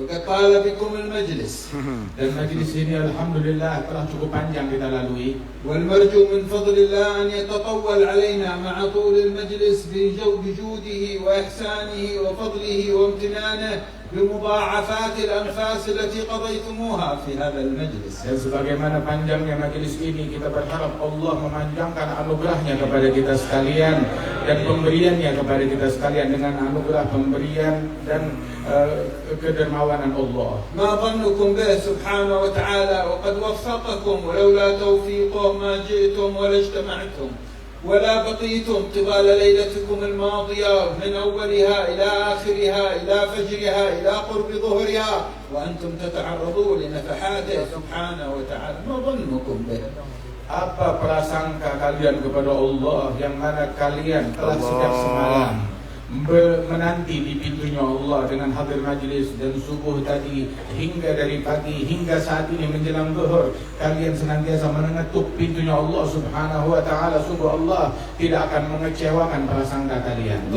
وقد طال بكم المجلس. Dan majlis ini alhamdulillah telah cukup panjang kita lalui. والمرجو من فضل الله أن يتطول علينا مع طول المجلس بجوده وإحسانه وفضله وامتنانه بمضاعفات الأنفاس التي قضيتموها في هذا المجلس. Dan sebagaimana panjangnya majlis ini, kita berharap Allah memanjangkan anugerahnya kepada kita sekalian dan pemberiannya kepada kita sekalian dengan anugerah pemberian dan kedermawanan Allah. ما ظنكم به سبحانه وتعالى وقد وفقكم ولولا توفيقه ما جئتم ولا اجتمعتم ولا بقيتم طوال ليلتكم الماضية من أولها إلى آخرها إلى فجرها إلى قرب ظهرها وأنتم تتعرضون لنفحاته سبحانه وتعالى. ما ظنكم به؟ Apa prasangka kalian kepada Allah yang mana kalian telah sejak semalam menanti di pintunya Allah dengan hadir majlis dan subuh tadi hingga dari pagi hingga saat ini menjelang zuhur kalian senantiasa mengetuk pintunya Allah Subhanahu wa taala. Sungguh Allah tidak akan mengecewakan prasangka kalian.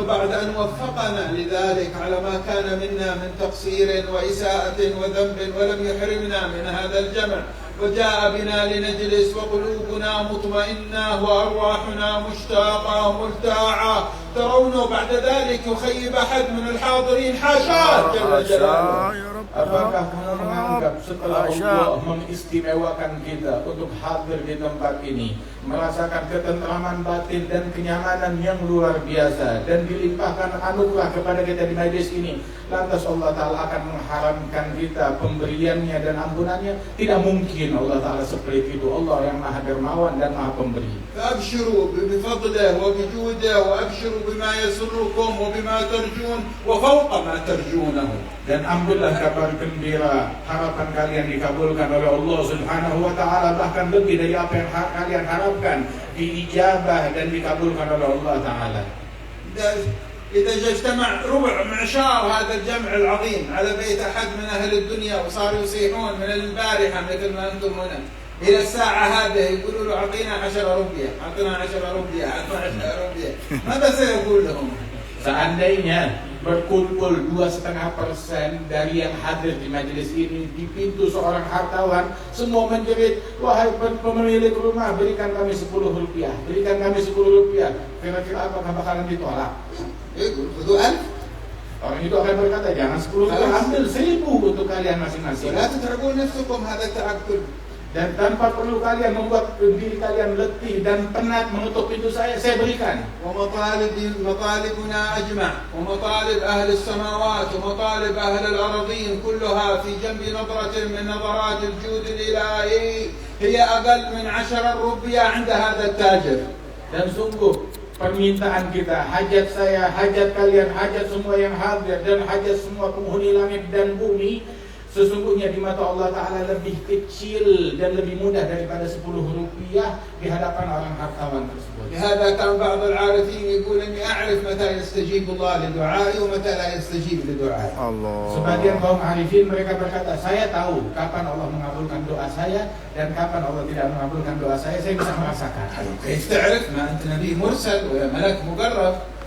بعد أن وفقنا لذلك على ما كان منا من تقصير وإساءة وذنب ولم يحرمنا من هذا الجمع وجاء بنا لنجلس وقلوبنا مطمئنة وأرواحنا مشتاقة مرتاعة ترون بعد ذلك يخيب أحد من الحاضرين حاشا جل جلاله. Apakah kamu menganggap setelah Allah mengistimewakan kita untuk hadir di tempat ini, merasakan ketentraman batin dan kenyamanan yang luar biasa dan dilimpahkan anugerah kepada kita di majlis ini, lantas Allah Ta'ala akan mengharamkan kita pemberiannya dan ampunannya? Tidak mungkin Allah Ta'ala seperti itu. Allah yang maha dermawan dan maha pemberi. فأبشروا بفضله وبجوده وأبشروا بما يسركم وبما ترجون وفوق ما ترجونه. Dan ambillah kabar gembira, harapan kalian dikabulkan oleh Allah Subhanahu wa taala, bahkan lebih dari apa yang kalian harapkan, diijabah dan dikabulkan oleh Allah taala. إذا اجتمع ربع معشار هذا الجمع العظيم على بيت أحد من أهل الدنيا وصاروا يصيحون من البارحة مثل ما أنتم هنا إلى الساعة هذه يقولوا له أعطينا 10 روبية، أعطينا 10 روبية، أعطينا 10 روبية، ماذا سيقول لهم؟ Seandainya berkumpul 2,5% dari yang hadir di majelis ini di pintu seorang hartawan, semua menjerit, wahai pemilik rumah, berikan kami 10 rupiah, berikan kami 10 rupiah. Kira-kira apakah bakalan ditolak? Orang itu akan berkata, jangan 10 rupiah, ambil 1.000 untuk kalian masing-masing. Dan tanpa perlu kalian membuat diri kalian letih dan penat mengetuk pintu saya berikan. ومطالبنا أجمع ومطالب أهل السماوات ومطالب أهل الأراضين كلها في جنب نظرة من نظرات الجود الإلهي هي أقل من 10 روبية عند هذا التاجر. Dan sungguh permintaan kita, hajat saya, hajat kalian, hajat semua yang hadir dan hajat semua penghuni langit dan bumi, sesungguhnya di mata Allah Ta'ala lebih kecil dan lebih mudah daripada 10 rupiah di hadapan orang hartawan tersebut. لهذا كان بعض العارفين يقول إني أعرف متى يستجيب الله لدعائي ومتى لا يستجيب لدعائي. Sebagian kaum arifin mereka berkata, saya tahu kapan Allah mengabulkan doa saya dan kapan Allah tidak mengabulkan doa saya bisa merasakan. كيف تعرف ما أنت نبي مرسل ولا ملك مقرب؟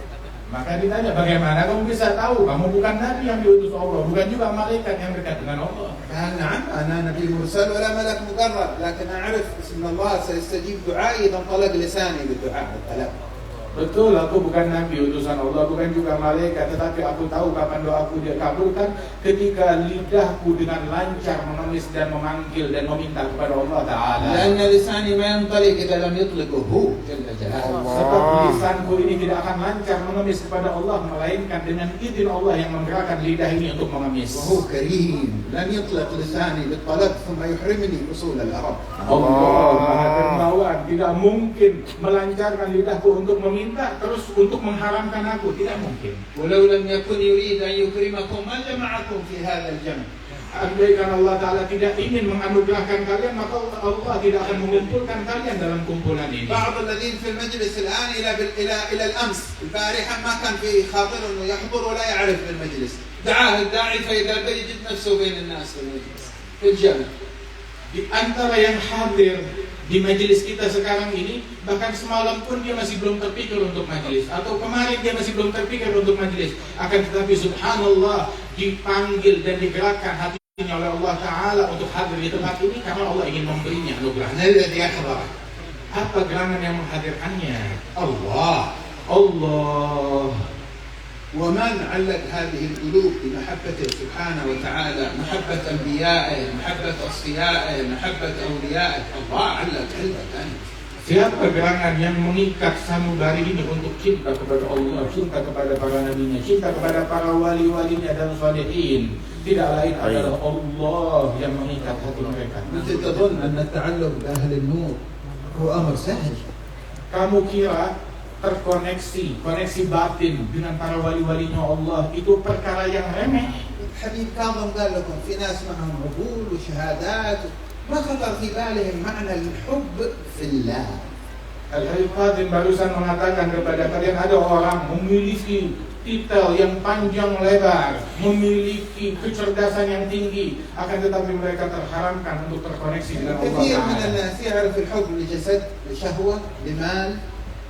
Maka ditanya, bagaimana kamu bisa tahu? Kamu bukan nabi yang diutus Allah, bukan juga malaikat yang dekat dengan Allah. نعم أنا نبي مرسل ولا ملك مقرب، لكن أعرف إن الله سيستجيب دعائي إذا انطلق لساني بالدعاء بالكلام. Betul, aku bukan nabi utusan Allah, bukan juga malaikat, tetapi aku tahu kapan doaku dia kabulkan ketika lidahku dengan lancar mengemis dan memanggil dan meminta kepada Allah Ta'ala. لأن لساني ما ينطلق إذا لم يطلقه هو جل جلاله. Sebab lisanku ini tidak akan lancar mengemis kepada Allah melainkan dengan izin Allah yang menggerakkan lidah ini untuk mengemis. وهو كريم لن يطلق لساني بالطلب ثم يحرمني وصول الأرب. Allah Maha Dermawan, tidak mungkin melancarkan lidahku untuk meminta terus untuk mengharamkan aku, tidak mungkin. ولو لم يكن يريد أن يكرمكم ما جمعكم في هذا الجمع. Andaikan Allah Ta'ala tidak ingin menganugerahkan kalian, maka Allah tidak akan mengumpulkan kalian dalam kumpulan ini. بعض الذين في المجلس الآن إلى الأمس البارحة ما كان في خاطر إنه يحضر ولا يعرف بالمجلس، دعاه الداعي فإذا يجد نفسه بين الناس في المجلس في الجمع. Di antara yang hadir di majelis kita sekarang ini, bahkan semalam pun dia masih belum terpikir untuk majelis, atau kemarin dia masih belum terpikir untuk majelis. Akan tetapi subhanallah, dipanggil dan digerakkan hatinya oleh Allah Ta'ala untuk hadir di tempat ini karena Allah ingin memberinya anugerah. Apa gerangan yang menghadirkannya? Allah. ومن علق هذه القلوب بمحبته سبحانه وتعالى، محبة أنبيائه، محبة أصفيائه، محبة أوليائه. الله علق قلبك. Siapa gerangan yang mengikat sanubari ini untuk cinta kepada Allah, cinta kepada para nabinya, cinta kepada para wali-walinya dan salihin? Tidak lain adalah Allah yang mengikat hati mereka. أنت تظن أن التعلق بأهل النور هو أمر سهل؟ Kamu kira koneksi batin dengan para wali-walinya Allah itu perkara yang remeh? حبيب كاظم قال لكم في ناس معهم عقول وشهادات ما خطر في بالهم معنى الحب في الله. Al-Habib Qadim barusan mengatakan kepada kalian, ada orang memiliki titel yang panjang lebar, memiliki kecerdasan yang tinggi, akan tetapi mereka terharamkan untuk terkoneksi dengan Allah. كثير من الناس يعرف الحب لجسد، لشهوة، لمال،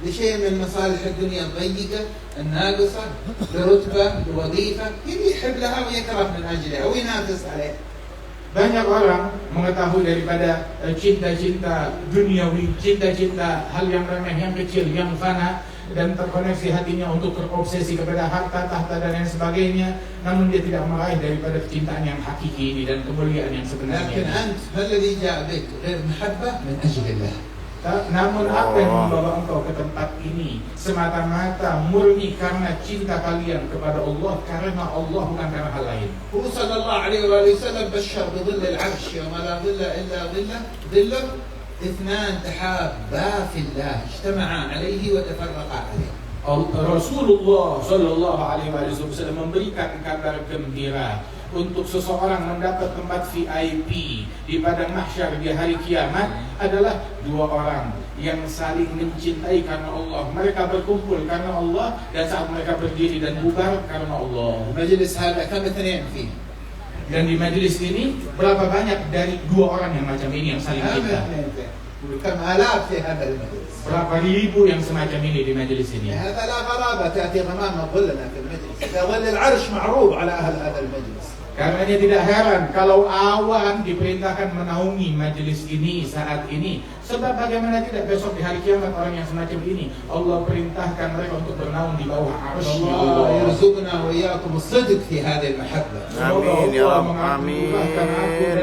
لشيء من مصالح الدنيا الضيقة الناقصة، لرتبة، لوظيفة، يحب لها ويكره من أجلها وينافس عليها. Banyak orang mengetahui daripada cinta-cinta duniawi, cinta-cinta hal yang remeh, yang kecil, yang fana, dan terkoneksi hatinya untuk terobsesi kepada harta, tahta, dan lain sebagainya. Namun dia tidak meraih daripada kecintaan yang hakiki ini dan kemuliaan yang sebenarnya. لكن أنت ما الذي جاء بك غير محبة من أجل الله. Namun apa yang membawa engkau ke tempat ini? Semata-mata murni karena cinta kalian kepada Allah, karena Allah, bukan karena hal lain. هو صلى الله عليه وآله وسلم بشر بظل العرش يوم لا ظل إلا ظله اثنان تحابا في الله اجتمعا عليه وتفرقا عليه. Rasulullah Shallallahu Alaihi Wasallam memberikan kabar gembira untuk seseorang mendapat tempat VIP di padang mahsyar di hari kiamat adalah dua orang yang saling mencintai karena Allah. Mereka berkumpul karena Allah, dan saat mereka berdiri dan bubar karena Allah. Majlis hada kam اثنين فيه. Dan di majelis ini berapa banyak dari dua orang yang macam ini yang saling cinta? كم آلاف في هذا المجلس. Berapa ribu yang semacam ini di majelis ini? هذا لا غرابة تأتي غمامة ظلنا في المجلس. إذا ظل العرش معروض على أهل هذا المجلس. Karenanya tidak heran kalau awan diperintahkan menaungi majelis ini saat ini. Sebab bagaimana tidak besok di hari kiamat orang yang semacam ini Allah perintahkan mereka untuk bernaung di bawah arsy Allah. يرزقنا وإياكم الصدق في هذه المحبة. Amin ya Rabb. Amin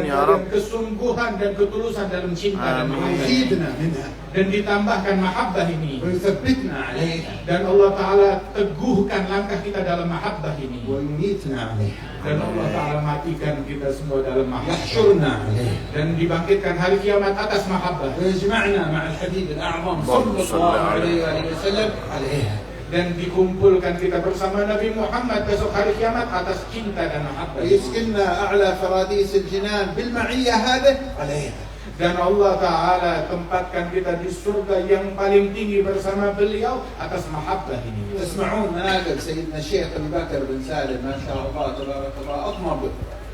ya Rabb. Kesungguhan dan ketulusan dalam cinta dan ويزيدنا منها. Dan ditambahkan mahabbah ini. ويثبتنا عليها. Dan Allah Ta'ala teguhkan langkah kita dalam mahabbah ini. ويميتنا عليها. Dan Allah Ta'ala matikan kita semua dalam mahabbah. يحشرنا عليها. Dan dibangkitkan hari kiamat atas mahabbah. ويجمعنا مع الحبيب الأعظم صلى الله عليه وسلم عليها. Dan dikumpulkan kita bersama Nabi Muhammad besok hari kiamat atas cinta dan mahabbah. ويسكننا أعلى فراديس الجنان بالمعية هذه عليها. Dan Allah Ta'ala tempatkan kita di surga yang paling tinggi bersama beliau atas mahabbah ini. تسمعون مناقب سيدنا الشيخ أبي بكر بن سالم ما شاء الله تبارك الله أطمب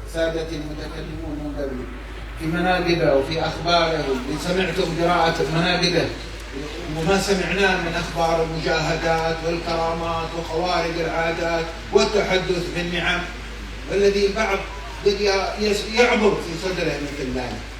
سادتي المتكلمون من قبل في مناقبه وفي أخباره، اللي سمعتم قراءة مناقبه وما سمعناه من أخبار المجاهدات والكرامات وخوارق العادات والتحدث بالنعم، والذي بعض يعبر في صدره مثل ذلك.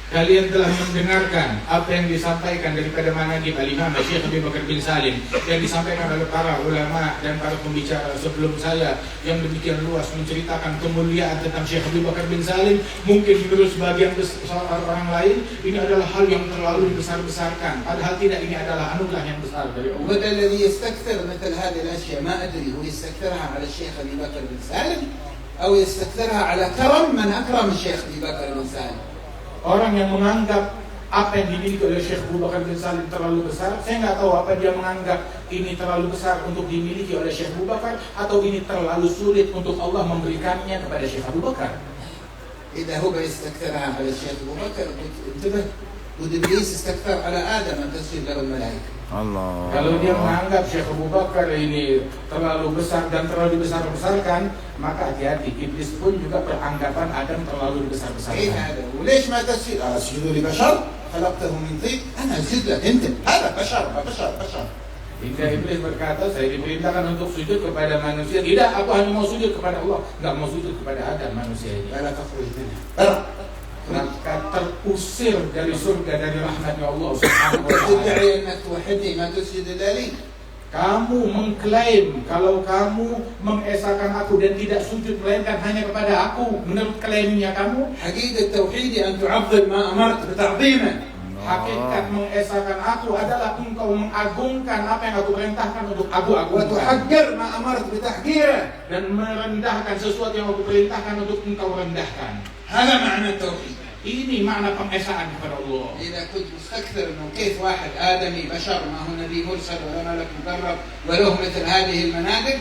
Kalian telah mendengarkan apa yang disampaikan daripada manaqib Al-Imam Syekh Abu Bakar bin Salim yang disampaikan oleh para ulama dan para pembicara sebelum saya yang demikian luas menceritakan kemuliaan tentang Syekh Abu Bakar bin Salim. Mungkin menurut sebagian besar orang lain ini adalah hal yang terlalu dibesar-besarkan, padahal tidak, ini adalah anugerah yang besar dari Allah. وهذا الذي يستكثر مثل هذه الأشياء ما أدري هو يستكثرها على الشيخ أبي بكر بن سالم أو يستكثرها على كرم من أكرم الشيخ أبي بكر بن سالم. Orang yang menganggap apa yang dimiliki oleh Syekh Abu Bakar bin Salim terlalu besar, saya nggak tahu apa dia menganggap ini terlalu besar untuk dimiliki oleh Syekh Abu Bakar, atau ini terlalu sulit untuk Allah memberikannya kepada Syekh Abu Bakar. إذا هو يستكثرها على الشيخ أبو بكر انتبه، وإبليس استكثر على آدم أن تسجد له الملائكة. Allah. Kalau dia menganggap Syekh Abu Bakar ini terlalu besar dan terlalu dibesar-besarkan, maka hati-hati, iblis pun juga beranggapan Adam terlalu dibesar-besarkan. إيه هذا؟ وليش ما تسجد؟ أسجد لبشر؟ خلقته من طين أنا أسجد لك أنت هذا بشر. Hingga iblis berkata, saya diperintahkan untuk sujud kepada manusia. Tidak, aku hanya mau sujud kepada Allah, nggak mau sujud kepada Adam manusia ini. Maka terusir dari surga, dari rahmatnya Allah Subhanahu wa Ta'ala. Kamu mengklaim kalau kamu mengesahkan aku dan tidak sujud melainkan hanya kepada aku, menurut klaimnya kamu. حقيقة التوحيد أن تعظم ما أمرت بتعظيمه. Hakikat mengesahkan aku adalah engkau mengagungkan apa yang aku perintahkan untuk aku agungkan. وتحقر ما أمرت بتحقيره. Dan merendahkan sesuatu yang aku perintahkan untuk engkau rendahkan. هذا معنى التوحيد. Ini makna pengesaan kepada Allah. إذا كنت مستكثر إنه كيف واحد آدمي بشر ما هو نبي مرسل ولا ملك مقرب وله مثل هذه المناقب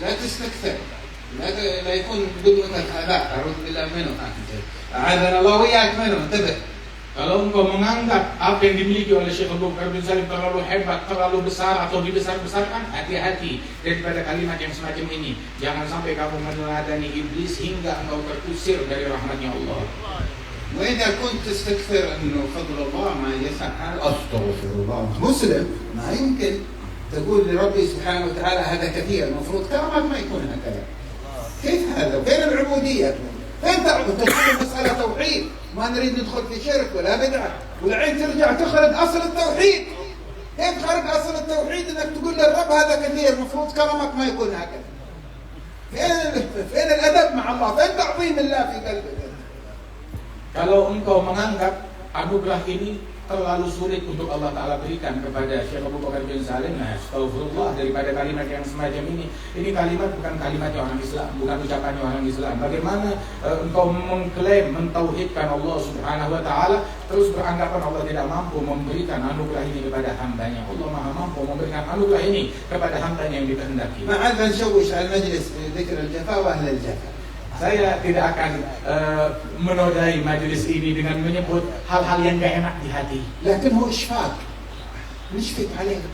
لا تستكثر لا يكون قدوتك هذا أعوذ بالله منه أعاذنا الله وإياك منه انتبه. Kalau engkau menganggap apa yang dimiliki oleh Syekh Abu Bakar bin Salim terlalu hebat, terlalu besar atau dibesar-besarkan, hati-hati daripada kalimat yang semacam ini. Jangan sampai kamu meneladani iblis hingga engkau terusir dari rahmatnya Allah. وإذا كنت تستكثر إنه فضل الله ما يسع هذا أستغفر الله مسلم ما يمكن تقول لربي سبحانه وتعالى هذا كثير المفروض كرامات ما يكون هكذا. كيف هذا؟ وين العبودية؟ فين تعبد؟ تكون مسألة توحيد ما نريد ندخل في شرك ولا بدعة والعين ترجع تخرج أصل التوحيد. كيف تخرج أصل التوحيد إنك تقول للرب هذا كثير المفروض كرمك ما يكون هكذا. فين الأدب مع الله؟ فين تعظيم الله في قلبك؟ Kalau engkau menganggap anugerah ini terlalu sulit untuk Allah Ta'ala berikan kepada Syekh Abu Bakar bin Salim, nah astagfirullah daripada kalimat yang semacam ini. Ini kalimat bukan kalimatnya orang Islam, bukan ucapannya orang Islam. Bagaimana engkau mengklaim mentauhidkan Allah Subhanahu wa Ta'ala terus beranggapan Allah tidak mampu memberikan anugerah ini kepada hambanya. Allah Maha mampu memberikan anugerah ini kepada hambanya yang dikehendaki. ما عاد نشوش على المجلس بذكر الجفاء وأهل الجفاء. Saya tidak akan menodai majelis ini dengan menyebut hal-hal yang gak enak di hati. لكن هو إشفاق نشفق عليه.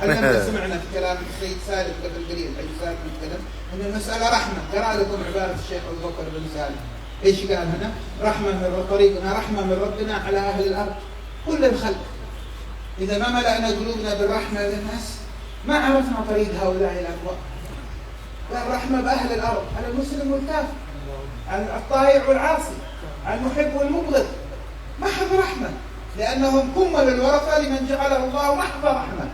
اليوم سمعنا في كلام السيد سالم قبل قليل الحج سالم يتكلم أن المسألة رحمة. قرأ لكم عبارة الشيخ أبو بكر بن سالم. إيش قال هنا؟ رحمة من طريقنا رحمة من ربنا على أهل الأرض كل الخلق. إذا ما ملأنا قلوبنا بالرحمة للناس ما عرفنا طريق هؤلاء الأبواب. الرحمة بأهل الأرض على المسلم والكافر. الطائع والعاصي المحب والمبغض محض رحمة لأنهم كمل الورثة لمن جعله الله محض رحمة.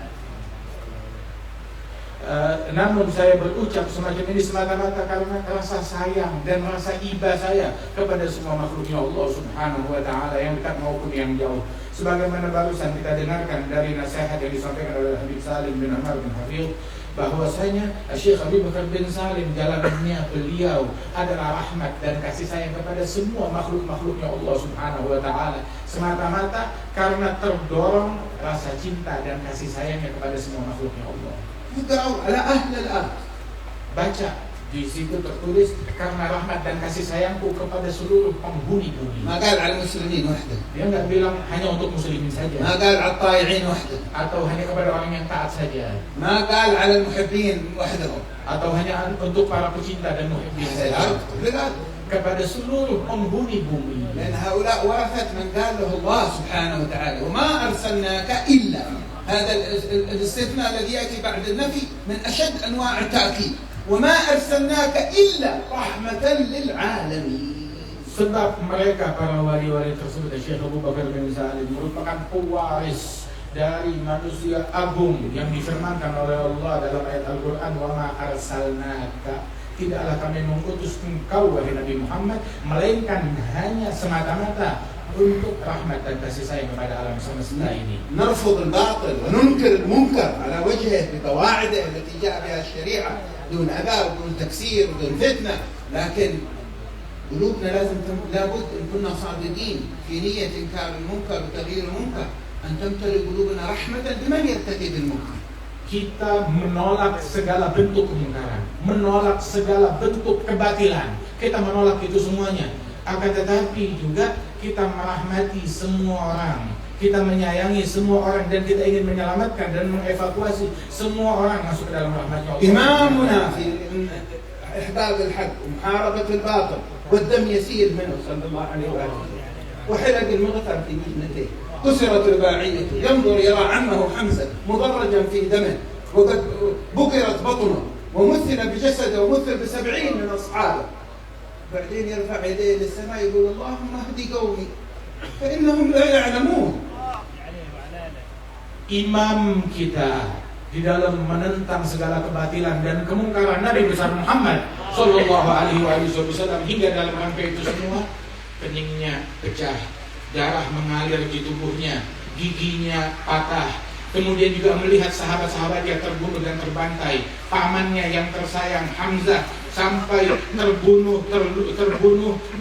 Namun saya berucap semacam ini semata-mata karena rasa sayang dan rasa iba saya kepada semua makhluknya Allah Subhanahu wa Ta'ala yang dekat maupun yang jauh. Sebagaimana barusan kita dengarkan dari nasihat yang disampaikan oleh Habib Salim bin Umar bin Hafidh, bahwasanya Syekh Habib Bakar bin Salim jalannya beliau adalah rahmat dan kasih sayang kepada semua makhluk-makhluknya Allah Subhanahu wa Ta'ala, semata-mata karena terdorong rasa cinta dan kasih sayangnya kepada semua makhluknya Allah. Ala ahli al-ard. Baca di situ tertulis karena rahmat dan kasih sayangku kepada seluruh penghuni bumi. Ma qala al muslimin wahdah. Dia enggak bilang hanya untuk muslimin saja. Ma qala al ta'i'in wahdah. Atau hanya kepada orang yang taat saja. Ma qala al muhibbin wahdah. Atau hanya untuk para pecinta dan muhibbin saja. Kepada seluruh penghuni bumi. Dan haula warathat man qala Allah Subhanahu wa ta'ala wa ma arsalnaka illa. هذا الاستثناء الذي يأتي بعد النفي من أشد أنواع التأكيد وما أرسلناك إلا رحمة للعالمين. Sebab mereka para wali-wali tersebut, Syekh Abu Bakar bin Salim merupakan pewaris dari manusia agung yang difirmankan oleh Allah dalam ayat Al-Quran, wa ma arsalnaka, tidaklah kami mengutus engkau wahai Nabi Muhammad melainkan hanya semata-mata untuk rahmat dan kasih sayang kepada alam semesta ini. نرفض الباطل وننكر المنكر على وجهه بقواعده التي جاء بها الشريعة دون عذاب ودون تكسير ودون فتنة، لكن قلوبنا لابد إن كنا صادقين في نية إنكار المنكر وتغيير المنكر أن تمتلئ قلوبنا رحمة بمن يرتكب المنكر. Kita menolak segala bentuk kemungkaran, menolak segala bentuk kebatilan. Kita menolak itu semuanya. Akan tetapi juga kita merahmati semua orang, kita menyayangi semua orang, dan kita ingin menyelamatkan dan mengevakuasi semua orang masuk ke dalam rahmatnya Allah. إمامنا في إحداث الحق ومحاربة الباطل والدم يسيل منه صلى الله عليه وسلم وحلق المغفر في مهنته كسرت رباعيته، ينظر يرى عمه حمزة مضرجا في دمه وقد بكرت بطنه ومثل بجسده ومثل ب70 من أصحابه. بعدين يرفع يديه للسماء يقول اللهم اهدي قومي فإنهم لا يعلمون. Imam kita di dalam menentang segala kebatilan dan kemungkaran Nabi besar Muhammad Sallallahu Alaihi Wasallam, hingga dalam rangka itu semua keningnya pecah, darah mengalir di tubuhnya, giginya patah. Kemudian juga melihat sahabat-sahabatnya terbunuh dan terbantai, pamannya yang tersayang Hamzah sampai terbunuh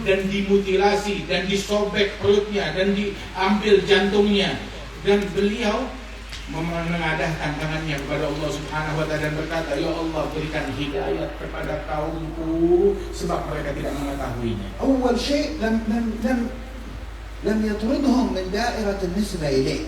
dan dimutilasi dan disobek perutnya dan diambil jantungnya, dan beliau mengadahkan tangannya kepada Allah Subhanahu wa taala dan berkata, ya Allah, berikan hidayah kepada kaumku sebab mereka tidak mengetahuinya. أول شيء لم يطردهم من دائرة النسبة إليه.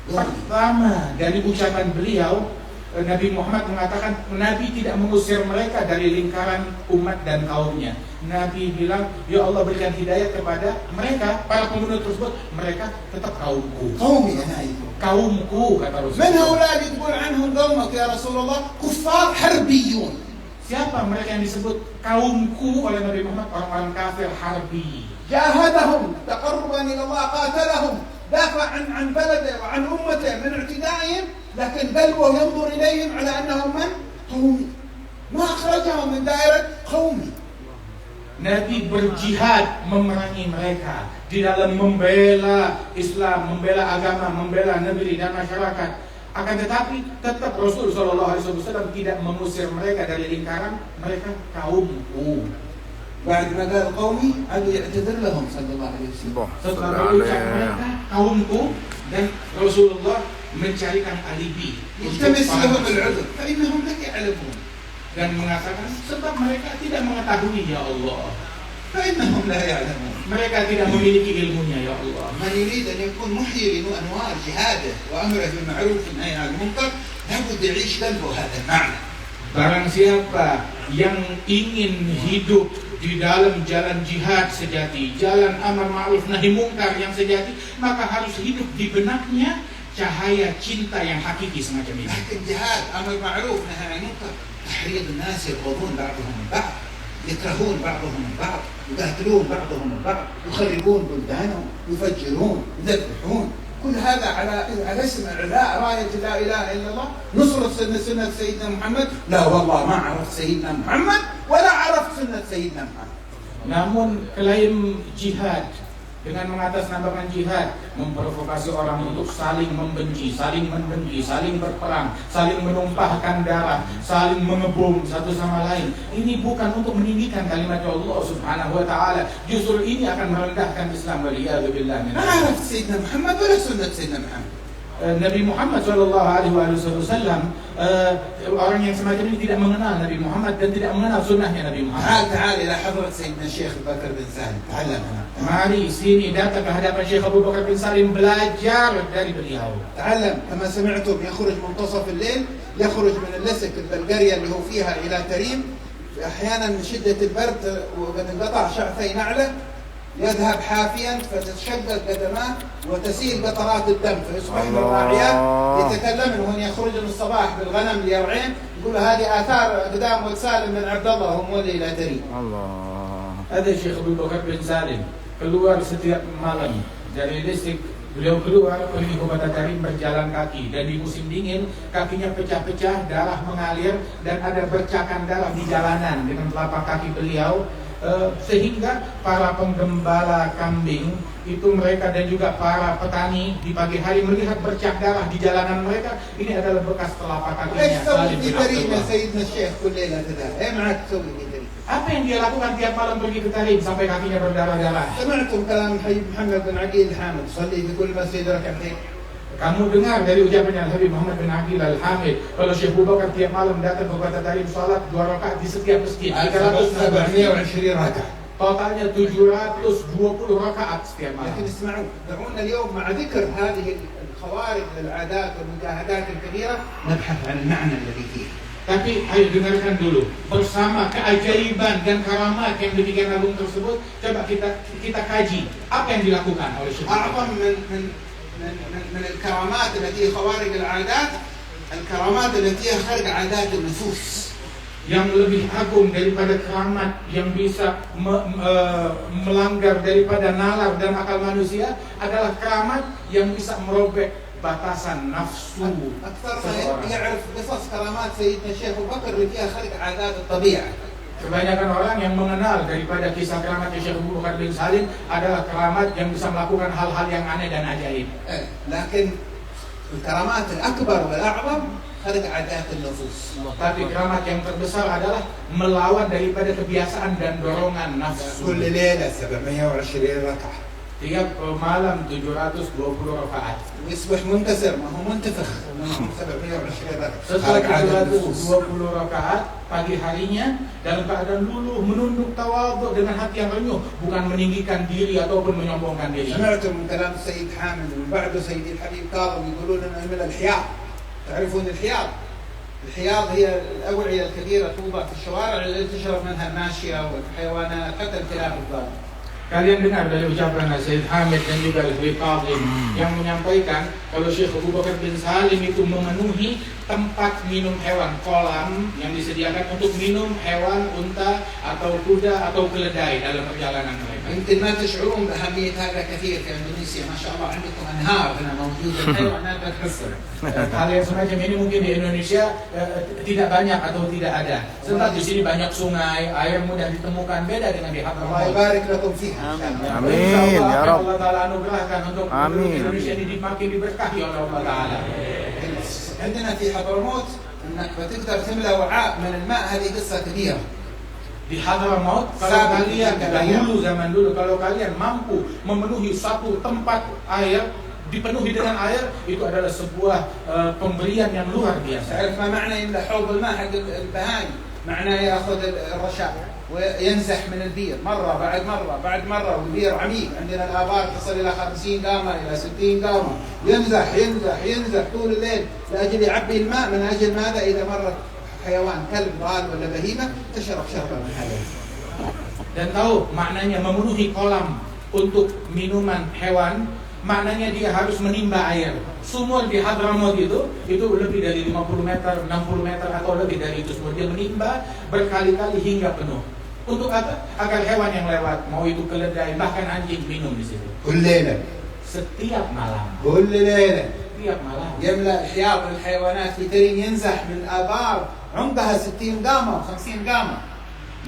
Pertama dari ucapan beliau, Nabi Muhammad mengatakan Nabi tidak mengusir mereka dari lingkaran umat dan kaumnya. Nabi bilang, ya Allah, berikan hidayah kepada mereka, para pembunuh tersebut, mereka tetap kaumku. قومي أنا أيضا. Kaumku, kata من Rasulullah. هؤلاء اللي تقول عنهم قومك يا رسول الله؟ كفار حربيون. Siapa mereka yang disebut kaumku oleh Nabi Muhammad? Orang-orang kafir harbi. جاهدهم تقربا إلى الله، قاتلهم، دافع عن بلده وعن أمته من اعتدائهم، لكن قلبه ينظر إليهم على أنهم من؟ قومي. ما أخرجهم من دائرة قومي. Nabi berjihad memerangi mereka di dalam membela Islam, membela agama, membela negeri dan masyarakat. Akan tetapi tetap Rasul Sallallahu Alaihi Wasallam tidak mengusir mereka dari lingkaran mereka kaumku. بعد ما قال قومي هذا يعتذر لهم صلى الله عليه وسلم. Setelah berucap mereka kaumku, dan Rasulullah mencarikan alibi يلتمس لهم العذر فإنهم لا يعلمون. dan mengatakan sebab mereka tidak mengetahui, ya Allah. فإنهم لا يعلمون. Mereka tidak memiliki ilmunya, ya Allah. من يريد أن يكون محيي لأنوار جهاده وأمره بالمعروف والنهي عن المنكر لابد يعيش قلبه هذا المعنى. Barang siapa yang ingin hidup di dalam jalan jihad sejati, jalan amar ma'ruf nahi mungkar yang sejati, maka harus hidup di benaknya cahaya cinta yang hakiki semacam ini. لكن جهاد أمر معروف نهي عن المنكر تحريض الناس يبغضون بعضهم البعض، يكرهون بعضهم البعض، يقاتلون بعضهم البعض، يخربون بلدانهم، يفجرون، يذبحون، كل هذا على اسم إعلاء راية لا إله إلا الله، نصرة سنة سيدنا محمد. لا والله ما عرفت سيدنا محمد ولا عرفت سنة سيدنا محمد. Namun klaim jihad dengan mengatasnamakan jihad memprovokasi orang untuk saling membenci, saling mendengki, saling berperang, saling menumpahkan darah, saling mengebom satu sama lain. Ini bukan untuk meninggikan kalimat Allah Subhanahu wa taala. Justru ini akan merendahkan Islam. Waliyadzubillah. ما عرفت سيدنا محمد ولا سنة سيدنا محمد. Nabi Muhammad Sallallahu Alaihi Wasallam, orang yang semacam ini tidak mengenal Nabi Muhammad dan tidak mengenal sunnahnya Nabi Muhammad. تعال إلى حضرة سيدنا الشيخ أبو بكر بن سالم، تعلم هنا. Mari sini datang ke hadapan Syekh Abu Bakar bin Salim, belajar dari beliau. تعلم. كما سمعتم يخرج منتصف الليل، يخرج من اللسك البلغاريا اللي هو فيها إلى تريم، أحيانا من شدة البرد وقد انقطع شعثي نعله يذهب حافيا فتتشقق قدماه وتسيل قطرات الدم، فيصبح من الراعيات يتكلم وهو يخرج من الصباح بالغنم ليرعين، يقول هذه آثار أقدام ولد سالم بن عبد الله وهو مولي إلى تريم. Ada Syekh Abu Bakar bin Salim keluar setiap malam dari listrik. Beliau keluar pergi ke Kota Tarim berjalan kaki, dan di musim dingin kakinya pecah-pecah, darah mengalir dan ada bercakan darah di jalanan dengan telapak kaki beliau. Sehingga para penggembala kambing itu mereka dan juga para petani di pagi hari melihat bercak darah di jalanan mereka. Ini adalah bekas telapak kakinya Salim bin Abdullah. Apa yang dia lakukan tiap malam pergi ke Tarim sampai kakinya berdarah-darah? سمعتم كلام حبيب محمد بن عقيل الحامد صلي في كل مسجد ركعتين. Kamu dengar dari ucapannya Habib Muhammad bin Aqil Al-Hamid, kalau Syekh Abu Bakar tiap malam datang ke Kota Tarim salat 2 rakaat di setiap masjid, 720 ركعة. totalnya 720 rakaat setiap malam. لكن اسمعوا، دعونا اليوم مع ذكر هذه الخوارج للعادات والمجاهدات الكبيرة نبحث عن المعنى الذي فيه. Tapi ayo dengarkan dulu, bersama keajaiban dan karamat yang demikian agung tersebut, coba kita kaji apa yang dilakukan oleh Syekh. أعظم من الكرامات التي هي خوارق العادات الكرامات التي هي خارج عادات النفوس. Yang lebih agung daripada keramat yang bisa melanggar daripada nalar dan akal manusia adalah keramat yang bisa merobek batasan nafsu أكثر يعرف قصص كرامات سيدنا الشيخ أبو بكر اللي فيها خارج عادات الطبيعة. Kebanyakan orang yang mengenal daripada kisah keramat Syekh Abu Bakar bin Salim adalah keramat yang bisa melakukan hal-hal yang aneh dan ajaib. لكن الكرامات الأكبر والأعظم خارج عادات النفوس. Tapi keramat yang terbesar adalah melawan daripada kebiasaan dan dorongan nafsu. كل ليلة 720 ركعة. Tiap malam 720 rakaat. ويصبح منكسر ما هو منتفخ 720 ركعة. Setelah 720 rakaat pagi harinya dalam keadaan luluh menunduk tawadhu dengan hati yang renyuh, bukan meninggikan diri ataupun menyombongkan diri. سمعتم من كلام السيد حامد ومن بعده سيد الحبيب كاظم يقولون انه من الحياض. تعرفون الحياض؟ الحياض هي الأوعية الكبيرة توضع في الشوارع اللي تشرب منها الماشية والحيوانات حتى الكلاب الضالة. Kalian dengar dari ucapan Sayyid Hamid dan juga Sayyid Qadhim yang menyampaikan kalau Syekh Abu Bakar bin Salim itu memenuhi tempat minum hewan, kolam yang disediakan untuk minum hewan unta atau kuda atau keledai dalam perjalanan mereka. يمكن ما تشعرون بأهمية هذا كثير في إندونيسيا ما شاء الله عندكم أنهار هنا موجودة الحيوانات تتحسن. Hal yang semacam ini mungkin di Indonesia tidak banyak atau tidak ada. Sebab di sini banyak sungai, air mudah ditemukan, beda dengan di الله Hadramaut. يبارك لكم فيها. Amin ya Rabb. Allah Taala anugerahkan untuk Amin. Indonesia ini makin diberkahi oleh Allah Taala. عندنا في حضرموت انك بتقدر تملى وعاء من الماء هذه قصة كبيرة. Di Hadramaut, kalau kalian dahulu zaman dulu, kalau kalian mampu memenuhi satu tempat air dipenuhi dengan air, itu adalah sebuah pemberian yang luar biasa. تعرف ما معنى يملى حوض الماء حق البهايم؟ معناه ياخذ الرشاء وينزح من البير مرة بعد مرة والبير عميق، عندنا الآبار تصل إلى 50 قامة إلى 60 قامة، ينزح طول الليل لأجل يعبي الماء. من أجل ماذا؟ إذا مرت حيوان كلب ضال ولا بهيمة تشرب شربة من هذا. Dan tahu maknanya memenuhi kolam untuk minuman hewan, maknanya dia harus menimba air. Sumur di Hadramaut itu lebih dari 50 meter, 60 meter atau lebih dari itu sumur. Dia menimba berkali-kali hingga penuh. Untuk apa? Agar hewan yang lewat, mau itu keledai, bahkan anjing, minum di situ. كل ليلة. Setiap malam. كل ليلة. Setiap malam. يملأ حياض الحيوانات في ترين ينزح من آبار عمقها 60 قامة و 50 قامة.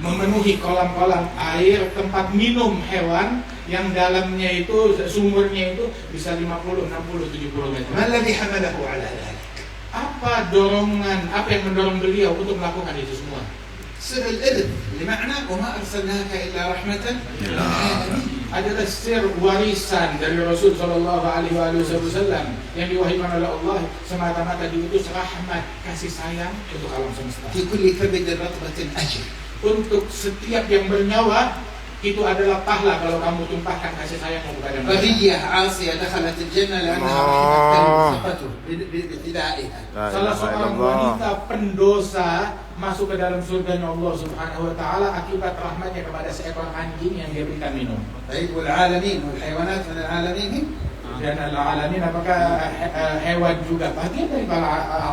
Memenuhi kolam-kolam air tempat minum hewan yang dalamnya itu sumurnya itu bisa 50, 60, 70 meter. ما الذي حمله على ذلك؟ Apa dorongan, apa yang mendorong beliau untuk melakukan itu semua? سر الإذن لمعنى وما أرسلناك إلا رحمة للعالمين. Adalah sir warisan dari Rasul Shallallahu Alaihi Wasallam yang diwahyukan oleh Allah semata-mata diutus rahmat kasih sayang untuk alam semesta. في كل كبد رطبة أجر. Untuk setiap yang bernyawa itu adalah pahala kalau kamu tumpahkan kasih sayang kepada mereka. قرية عاصية دخلت الجنة لأنها رحمت كلب سقته بابتدائها. Salah seorang wanita pendosa masuk ke dalam surganya Allah Subhanahu wa taala akibat rahmatnya kepada seekor anjing yang dia berikan minum. طيب والعالمين والحيوانات من العالمين هم؟ Dan al-alamin apakah hewan juga bagian dari para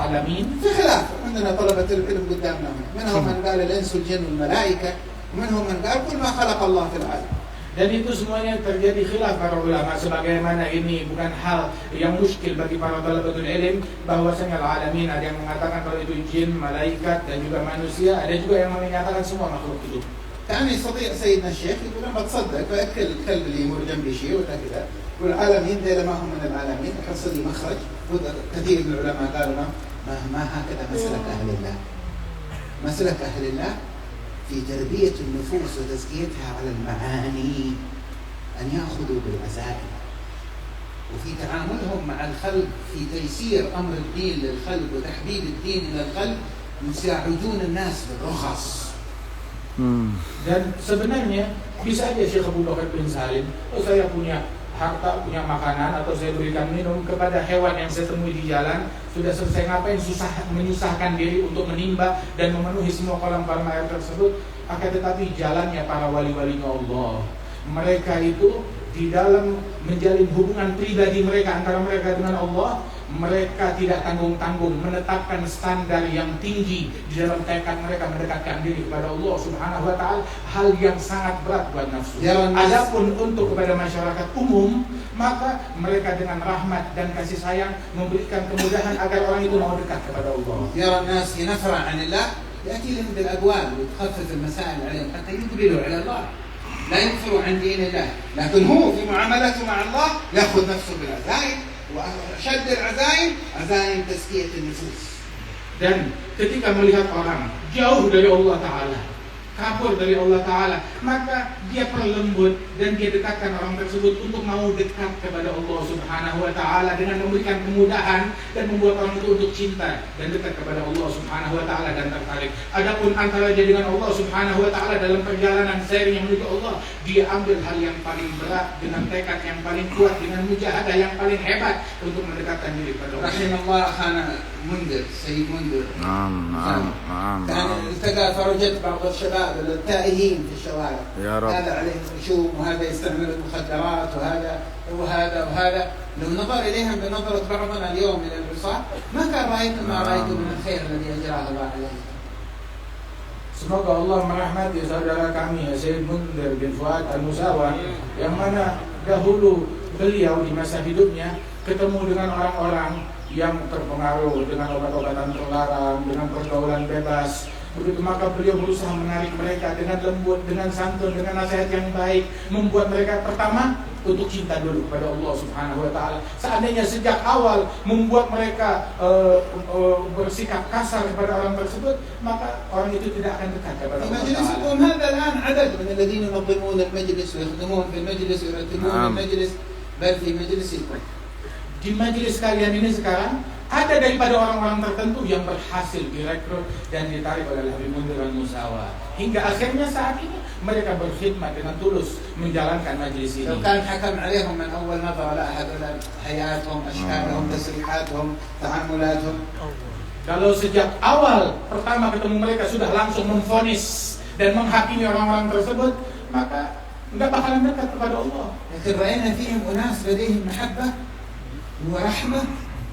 alamin? في خلاف عندنا طلبة العلم قدامنا هنا. منهم من قال الإنس والجن والملائكة ومنهم من قال كل ما خلق الله في العالم. Dan itu semuanya terjadi khilaf para ulama, sebagaimana ini bukan hal yang muskil bagi para talabatul ilm bahwasanya al-alamin ada yang mengatakan kalau itu jin, malaikat dan juga manusia, ada juga yang menyatakan semua makhluk hidup. كان يستطيع سيدنا الشيخ يقول لما تصدق فأكل الكلب اللي يمر جنبي شيء ولا كذا. والعالمين ذي ما هم من العالمين حصل لي مخرج. كثير من العلماء قالوا ما هكذا مسلك أهل الله. مسلك أهل الله في تربية النفوس وتزكيتها على المعاني أن يأخذوا بالعزائم وفي تعاملهم مع الخلق في تيسير أمر الدين للخلق وتحبيب الدين إلى الخلق يساعدون الناس بالرخص. Dan sebenarnya bisa aja Syekh Abu Bakar bin Salim, oh saya punya harta, punya makanan, atau saya berikan minum kepada hewan yang saya temui di jalan, sudah selesai ngapain menyusahkan diri untuk menimba dan memenuhi semua kolam-kolam air tersebut. Akan tetapi jalannya para wali-walinya Allah, Mereka itu di dalam menjalin hubungan pribadi mereka antara mereka dengan Allah, mereka tidak tanggung-tanggung menetapkan standar yang tinggi di dalam tekad mereka mendekatkan diri kepada Allah Subhanahu wa taala, hal yang sangat berat buat nafsu. Adapun untuk kepada masyarakat umum, maka mereka dengan rahmat dan kasih sayang memberikan kemudahan agar orang itu mau dekat kepada Allah. يرى الناس ينفر عن الله يأتي لهم بالأبواب وتخفف المسائل عليهم حتى يقبلوا على الله، لا ينفروا عن دين الله، لكن هو في معاملته مع الله يأخذ نفسه بالعزائم، وأشد العزائم عزائم تزكية النفوس. Dan ketika melihat orang jauh dari Allah Ta'ala, kabur dari Allah Ta'ala, maka dia perlembut dan dia dekatkan orang tersebut untuk mau dekat kepada Allah Subhanahu wa Ta'ala dengan memberikan kemudahan dan membuat orang itu untuk cinta dan dekat kepada Allah Subhanahu wa Ta'ala dan tertarik. Adapun antara dia dengan Allah Subhanahu wa Ta'ala dalam perjalanan seri yang menuju Allah, dia ambil hal yang paling berat dengan tekad yang paling kuat, dengan mujahadah yang paling hebat untuk mendekatkan diri kepada Allah. Rahimahullah akhana Mundir, Sayyid Mundir. كان التقى فرجت بعض الشباب التائهين في الشوارع. هذا عليه رشوم وهذا يستعمل المخدرات وهذا لو نظر إليهم بنظرة بعضنا اليوم إلى العصاة ما كان رأيت ما رأيت من الخير الذي أجراه الله عليه. Semoga Allah merahmati saudara kami Sayyid Mundir bin Fuad Al-Musawa, yang mana dahulu beliau di masa hidupnya ketemu dengan orang-orang yang terpengaruh dengan obat-obatan terlarang, dengan pergaulan bebas. Begitu maka beliau berusaha menarik mereka dengan lembut, dengan santun, dengan nasihat yang baik, membuat mereka pertama untuk cinta dulu kepada Allah Subhanahu wa Ta'ala. Seandainya sejak awal membuat mereka bersikap kasar kepada orang tersebut, maka orang itu tidak akan dekat kepada Allah Ta'ala. هذا الآن عدد من الذين ينظمون المجلس ويخدمون في المجلس ويرتبون المجلس بل في مجلسكم. Di majelis kalian ini sekarang ada daripada orang-orang tertentu yang berhasil direkrut dan ditarik oleh Habib Mundir Al-Musawa. Hingga akhirnya saat ini mereka berkhidmat dengan tulus menjalankan majelis ini. لو كان حكم عليهم من أول نظرة لا هذول حياتهم أشكالهم تسريحاتهم تعاملاتهم. Kalau sejak awal pertama ketemu mereka sudah langsung memvonis dan menghakimi orang-orang tersebut, maka enggak bakalan dekat kepada Allah. لكن رأينا فيهم أناس لديهم محبة ورحمة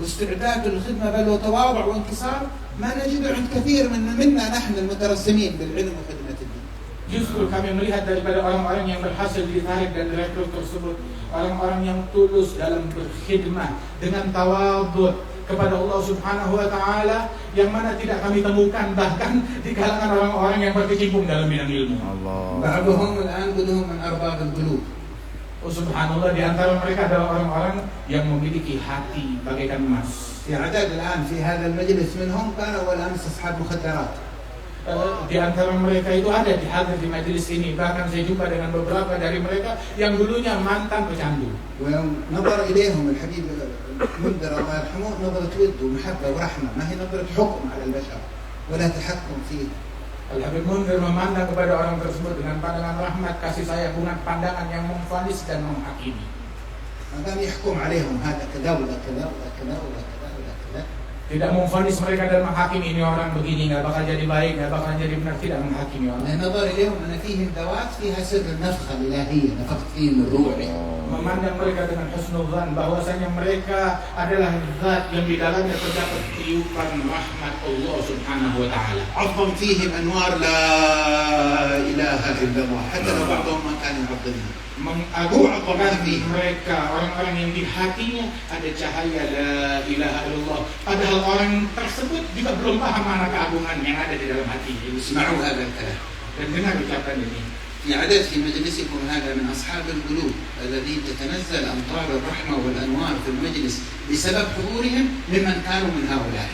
واستعداد للخدمة بل وتواضع وانكسار ما نجده عند كثير منا نحن المترسمين بالعلم وخدمة الدين. Justru kami melihat daripada orang-orang yang berhasil ditarik dan direkrut tersebut, orang-orang yang tulus dalam berkhidmat dengan tawadhu kepada Allah Subhanahu wa Ta'ala, yang mana tidak kami temukan bahkan di kalangan orang-orang yang berkecimpung dalam bidang ilmu. بعضهم الآن كلهم من أرباب القلوب. Oh subhanallah, di antara mereka adalah orang-orang yang memiliki hati bagaikan emas. في عدد الآن في هذا المجلس منهم كانوا والأمس أصحاب مخدرات. Di antara mereka itu ada di hadir di majelis ini. Bahkan saya jumpa dengan beberapa dari mereka yang dulunya mantan pecandu. ونظر إليهم الحبيب منذر الله يرحمه نظرة ود ومحبة ورحمة، ما هي نظرة حكم على البشر ولا تحكم فيه. Al-Habib Mundir memandang kepada orang tersebut dengan pandangan rahmat, kasih sayang, bukan pandangan yang memvonis dan menghakimi. كان يحكم عليهم هذا كذا ولا كذا ولا كذا ولا كذا ولا كذا. Tidak memvonis mereka dan menghakimi, ini orang begini nggak bakal jadi baik, nggak bakal jadi benar, tidak menghakimi orang. نظر إليهم أن فيهم ذوات فيها سر النفخة الإلهية نفخت فيهم الروح. Memandang mereka dengan husnudzan bahwasanya mereka adalah zat yang di dalamnya terdapat tiupan rahmat Allah Subhanahu wa Ta'ala. عظم فيهم أنوار لا إله إلا الله حتى لو بعضهم ما كان يعظمها. Mengagungkan mereka, orang-orang yang di hatinya ada cahaya la ilaha illallah, padahal orang tersebut juga belum paham mana keagungan yang ada di dalam hatinya. اسمعوا هذا الكلام. Dan dengar ucapan ini. في عدد في مجلسكم هذا من أصحاب القلوب الذين تتنزل أمطار الرحمة والأنوار في المجلس بسبب حضورهم ممن كانوا من هؤلاء.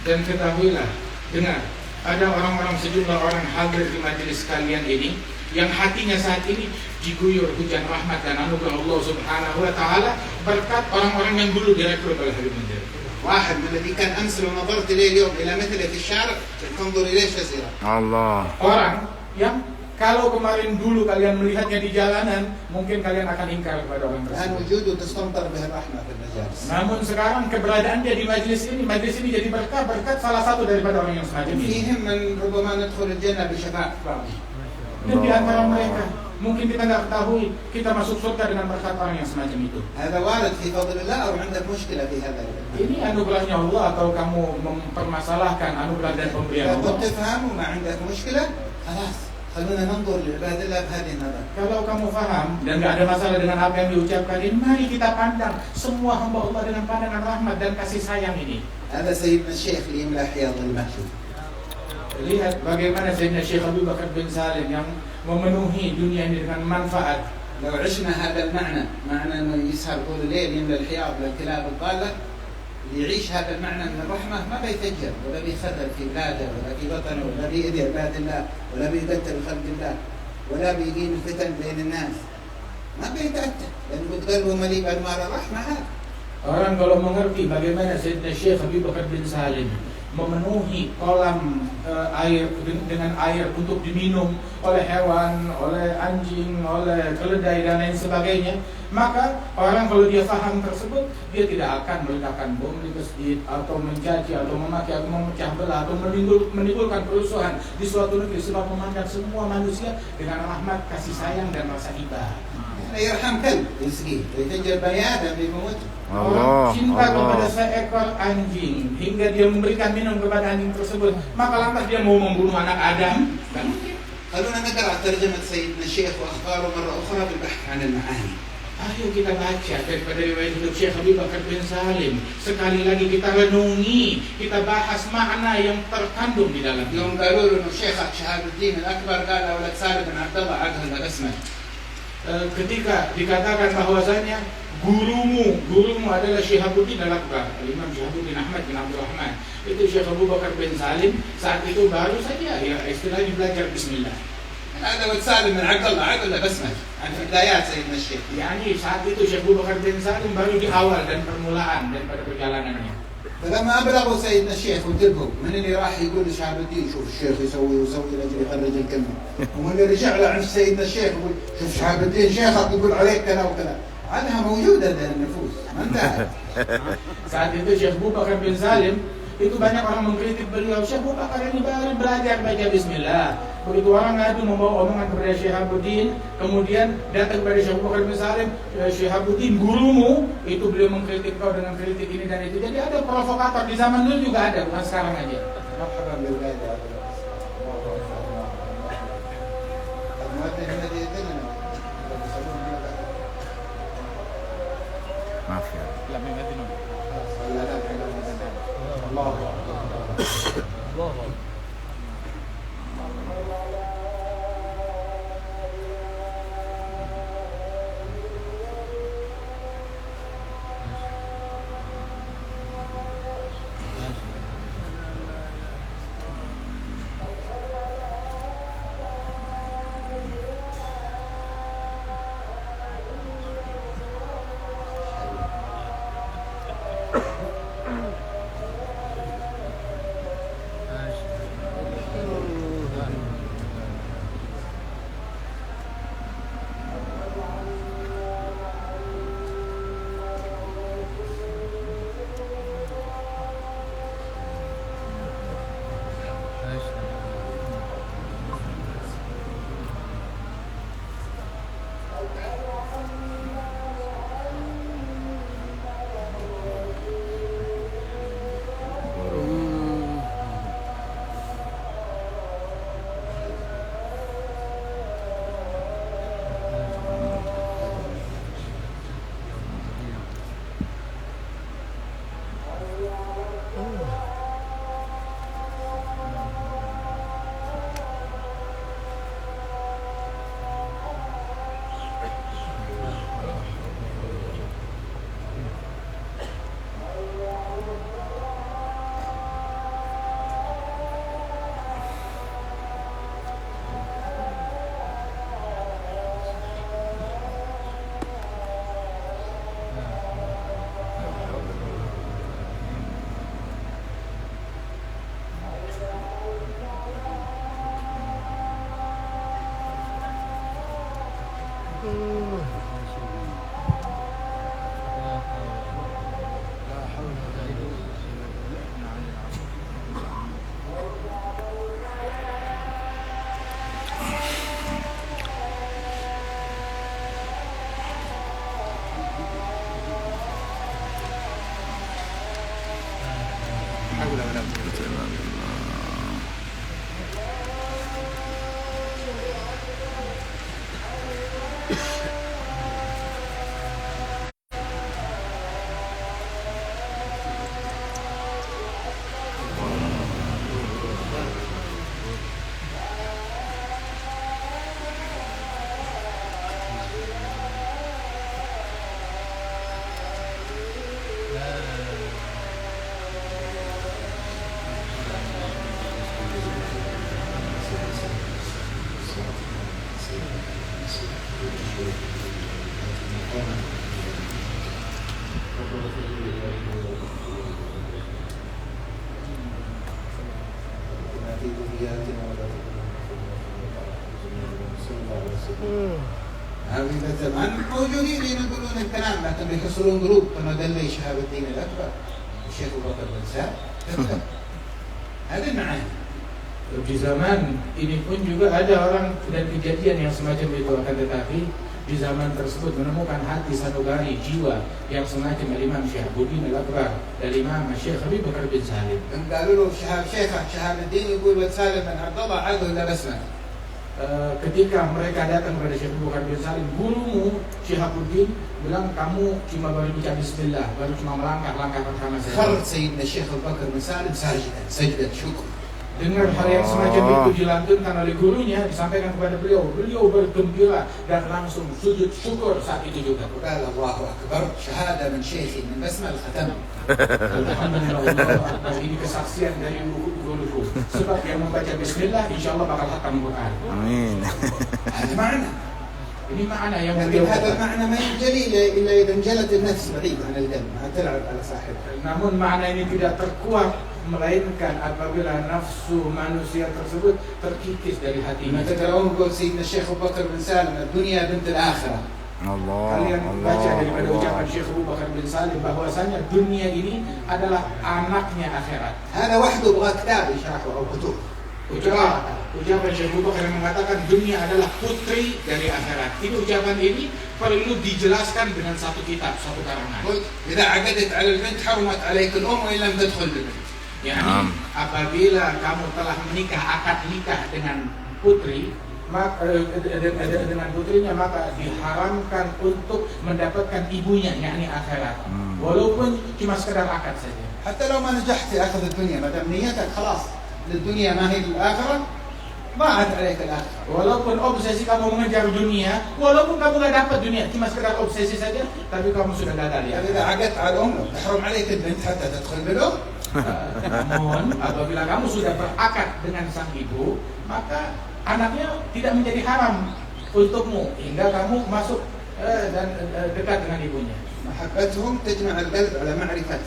Dan ketahuilah, dengar, ada orang-orang, sejumlah orang hadir di majelis kalian ini yang hatinya saat ini diguyur hujan rahmat dan anugerah Allah Subhanahu wa Ta'ala berkat orang-orang yang dulu direkrut oleh Habib Mundir. واحد من الذي كان أمس لو نظرت إليه اليوم إلى مثله في الشارع تنظر إليه شزيرة. Allah. Orang yang kalau kemarin dulu kalian melihatnya di jalanan, mungkin kalian akan ingkar kepada orang الآن tersebut. وجوده تستمطر به الرحمة في المجالس. Namun sekarang keberadaan dia di majlis ini jadi berkat salah satu daripada orang yang semacam ini. فيهم من ربما ندخل الجنة بشفاعة بعض. Dan di antara mereka Mungkin kita nggak ketahui, kita masuk surga dengan berkat orang yang semacam itu. هذا وارد في فضل الله أو عندك مشكلة في هذا؟ Ini anugerahnya Allah atau kamu mempermasalahkan anugerah dan pemberian إذا Allah? كنت تفهم وما عندك مشكلة خلاص خلونا ننظر لعباد الله بهذه النظر. Kalau kamu paham dan nggak ada masalah dengan apa yang diucapkan ini, mari kita pandang semua hamba Allah dengan pandangan rahmat dan kasih sayang ini. هذا سيدنا الشيخ اللي يملأ حياض المحشي. Lihat bagaimana Sayyidina Syekh Abu Bakar bin Salim yang memenuhi dunia ini dengan manfaat. لو عشنا هذا المعنى، معنى انه يسهر طول الليل يملى الحياض للكلاب الضالة، اللي يعيش هذا المعنى من الرحمة ما بيتجر ولا بيخذل في بلاده ولا في وطنه ولا بيأذي عباد الله ولا بيقتل خلق الله ولا بيقيم الفتن بين الناس. ما بيتأتى لأنه بتقلبه مليء بأنوار الرحمة هذا. Orang kalau mengerti bagaimana Sayyidina Syekh Abu Bakar bin Salim memenuhi kolam air dengan air untuk diminum oleh hewan, oleh anjing, oleh keledai dan lain sebagainya, maka orang kalau dia paham tersebut, dia tidak akan meledakkan bom di masjid atau mencaci atau memaki atau memecah belah atau menimbulkan kerusuhan di suatu negeri, sebab memandang semua manusia dengan rahmat, kasih sayang dan rasa hibah. يرحم كلب يسقيه ويتجر بني آدم بيموت. Orang cinta kepada Allah. seekor anjing hingga dia memberikan minum kepada anjing tersebut, maka lantas dia mau membunuh anak Adam? Kan mungkin. خلونا نقرأ ترجمة سيدنا الشيخ وأخباره مرة أخرى بالبحث عن المعاني. Ayo kita baca daripada riwayat hidup Syekh Abu Bakar bin Salim. Sekali lagi kita renungi, kita bahas makna yang terkandung di dalam. يوم قالوا له إنه شيخك شهاب الدين الأكبر قال أولاد سالم بن عبد الله عقل اسمه. Ketika dikatakan bahwasanya gurumu adalah Syihabuddin Al-Akbar, Imam Syihabuddin Ahmad bin Abdul Rahman, itu Syekh Abu Bakar bin Salim saat itu baru saja ya istilahnya belajar Bismillah. هذا ولد سالم بن عبد الله عقل بسمه عن بدايات سيدنا الشيخ. Yani saat itu Syekh Abu Bakar bin Salim baru di awal dan permulaan daripada perjalanannya. فلما أبلغوا سيدنا الشيخ وانتبهوا من اللي راح يقول لشهاب الدين شوف الشيخ يسوي لأجل يخرج الكلمة، ومن اللي رجع له عند سيدنا الشيخ يقول شوف شهاب الدين شيخك يقول عليك كذا وكذا. عنها موجودة ده النفوس ما انتهت. Saat itu Syekh Abu Bakar bin Salim itu banyak orang mengkritik beliau. Syekh Abu Bakar ini baru belajar baca Bismillah. Begitu orang ngadu membawa omongan kepada Syihabuddin, kemudian datang kepada Syekh Abu Bakar bin Salim, Syihabuddin gurumu, itu beliau mengkritik kau dengan kritik ini dan itu. Jadi ada provokator di zaman dulu juga ada, bukan sekarang aja. مرحبا بالولاد. المؤذن الذي يدلنا. Maaf ya. الله أكبر. هذا الزمان موجودين يقولون الكلام لكن بيحصلون جروب كما قال لي شهاب الدين الأكبر الشيخ أبو بكر بن سعد. هذا المعاني. Di zaman ini pun juga ada orang dan kejadian yang semacam itu, akan tetapi di zaman tersebut menemukan hati sanubari jiwa yang semacam Imam Syihabuddin Al-Akbar dan Imam Syekh Habib Bakar bin Salim. قالوا له شهاب الدين يقول وسالم بن عبد الله عقله لا بسمه. Ketika mereka datang kepada Syekh Bakar bin Salim, gurumu Syihabuddin bilang kamu cuma baru baca bismillah, baru cuma melangkah-langkah pertama saja. خرج سيدنا الشيخ أبو بكر بن سالم ساجدا سجدة شكر. Dengar hal yang semacam itu dilantunkan oleh gurunya, disampaikan kepada beliau, beliau bergembira dan langsung sujud syukur saat itu juga. قال الله أكبر شهادة من شيخي من بسمة الختم. Alhamdulillah, ini kesaksian dari guruku. Sebab yang membaca bismillah insya Allah bakal khatam Quran. Amin. هذا معنى. Ini makna yang لكن هذا المعنى ما ينجلي إلا إذا انجلت النفس بعيد عن القلب ما تلعب على صاحبها. Namun makna ini tidak terkuat melainkan apabila nafsu manusia tersebut terkikis dari hatinya. ما تدرون يقول سيدنا الشيخ أبو بكر بن سالم الدنيا بنت الآخرة. Kalian baca daripada ucapan Syekh Abu Bakar bin Salim bahwasanya dunia ini adalah anaknya akhirat. هذا وحده يبغى كتاب يشرحه أو كتب. Ucapan Syekh Abu Bakar yang mengatakan dunia adalah putri dari akhirat. Ini ucapan ini perlu dijelaskan dengan satu kitab, satu karangan. إذا عقدت على البنت حرمت عليك الأم وإن لم تدخل بالبنت. Yani apabila kamu telah menikah, akad nikah dengan putri, maka dengan putrinya, maka diharamkan untuk mendapatkan ibunya, yakni akhirat. Walaupun cuma sekedar akad saja. حتى لو ما نجحت في أخذ الدنيا ما دام نيتك خلاص الدنيا ما هي الآخرة ضاعت عليك الآخرة. Walaupun obsesi kamu mengejar dunia, walaupun kamu nggak dapat dunia, cuma sekedar obsesi saja, tapi kamu sudah gagal ya. إذا عقدت على الأم تحرم عليك البنت حتى تدخل بالأم. Namun apabila kamu sudah berakad dengan sang ibu, maka anaknya tidak menjadi haram untukmu hingga kamu masuk dan dekat dengan ibunya. محبتهم تجمع القلب على معرفة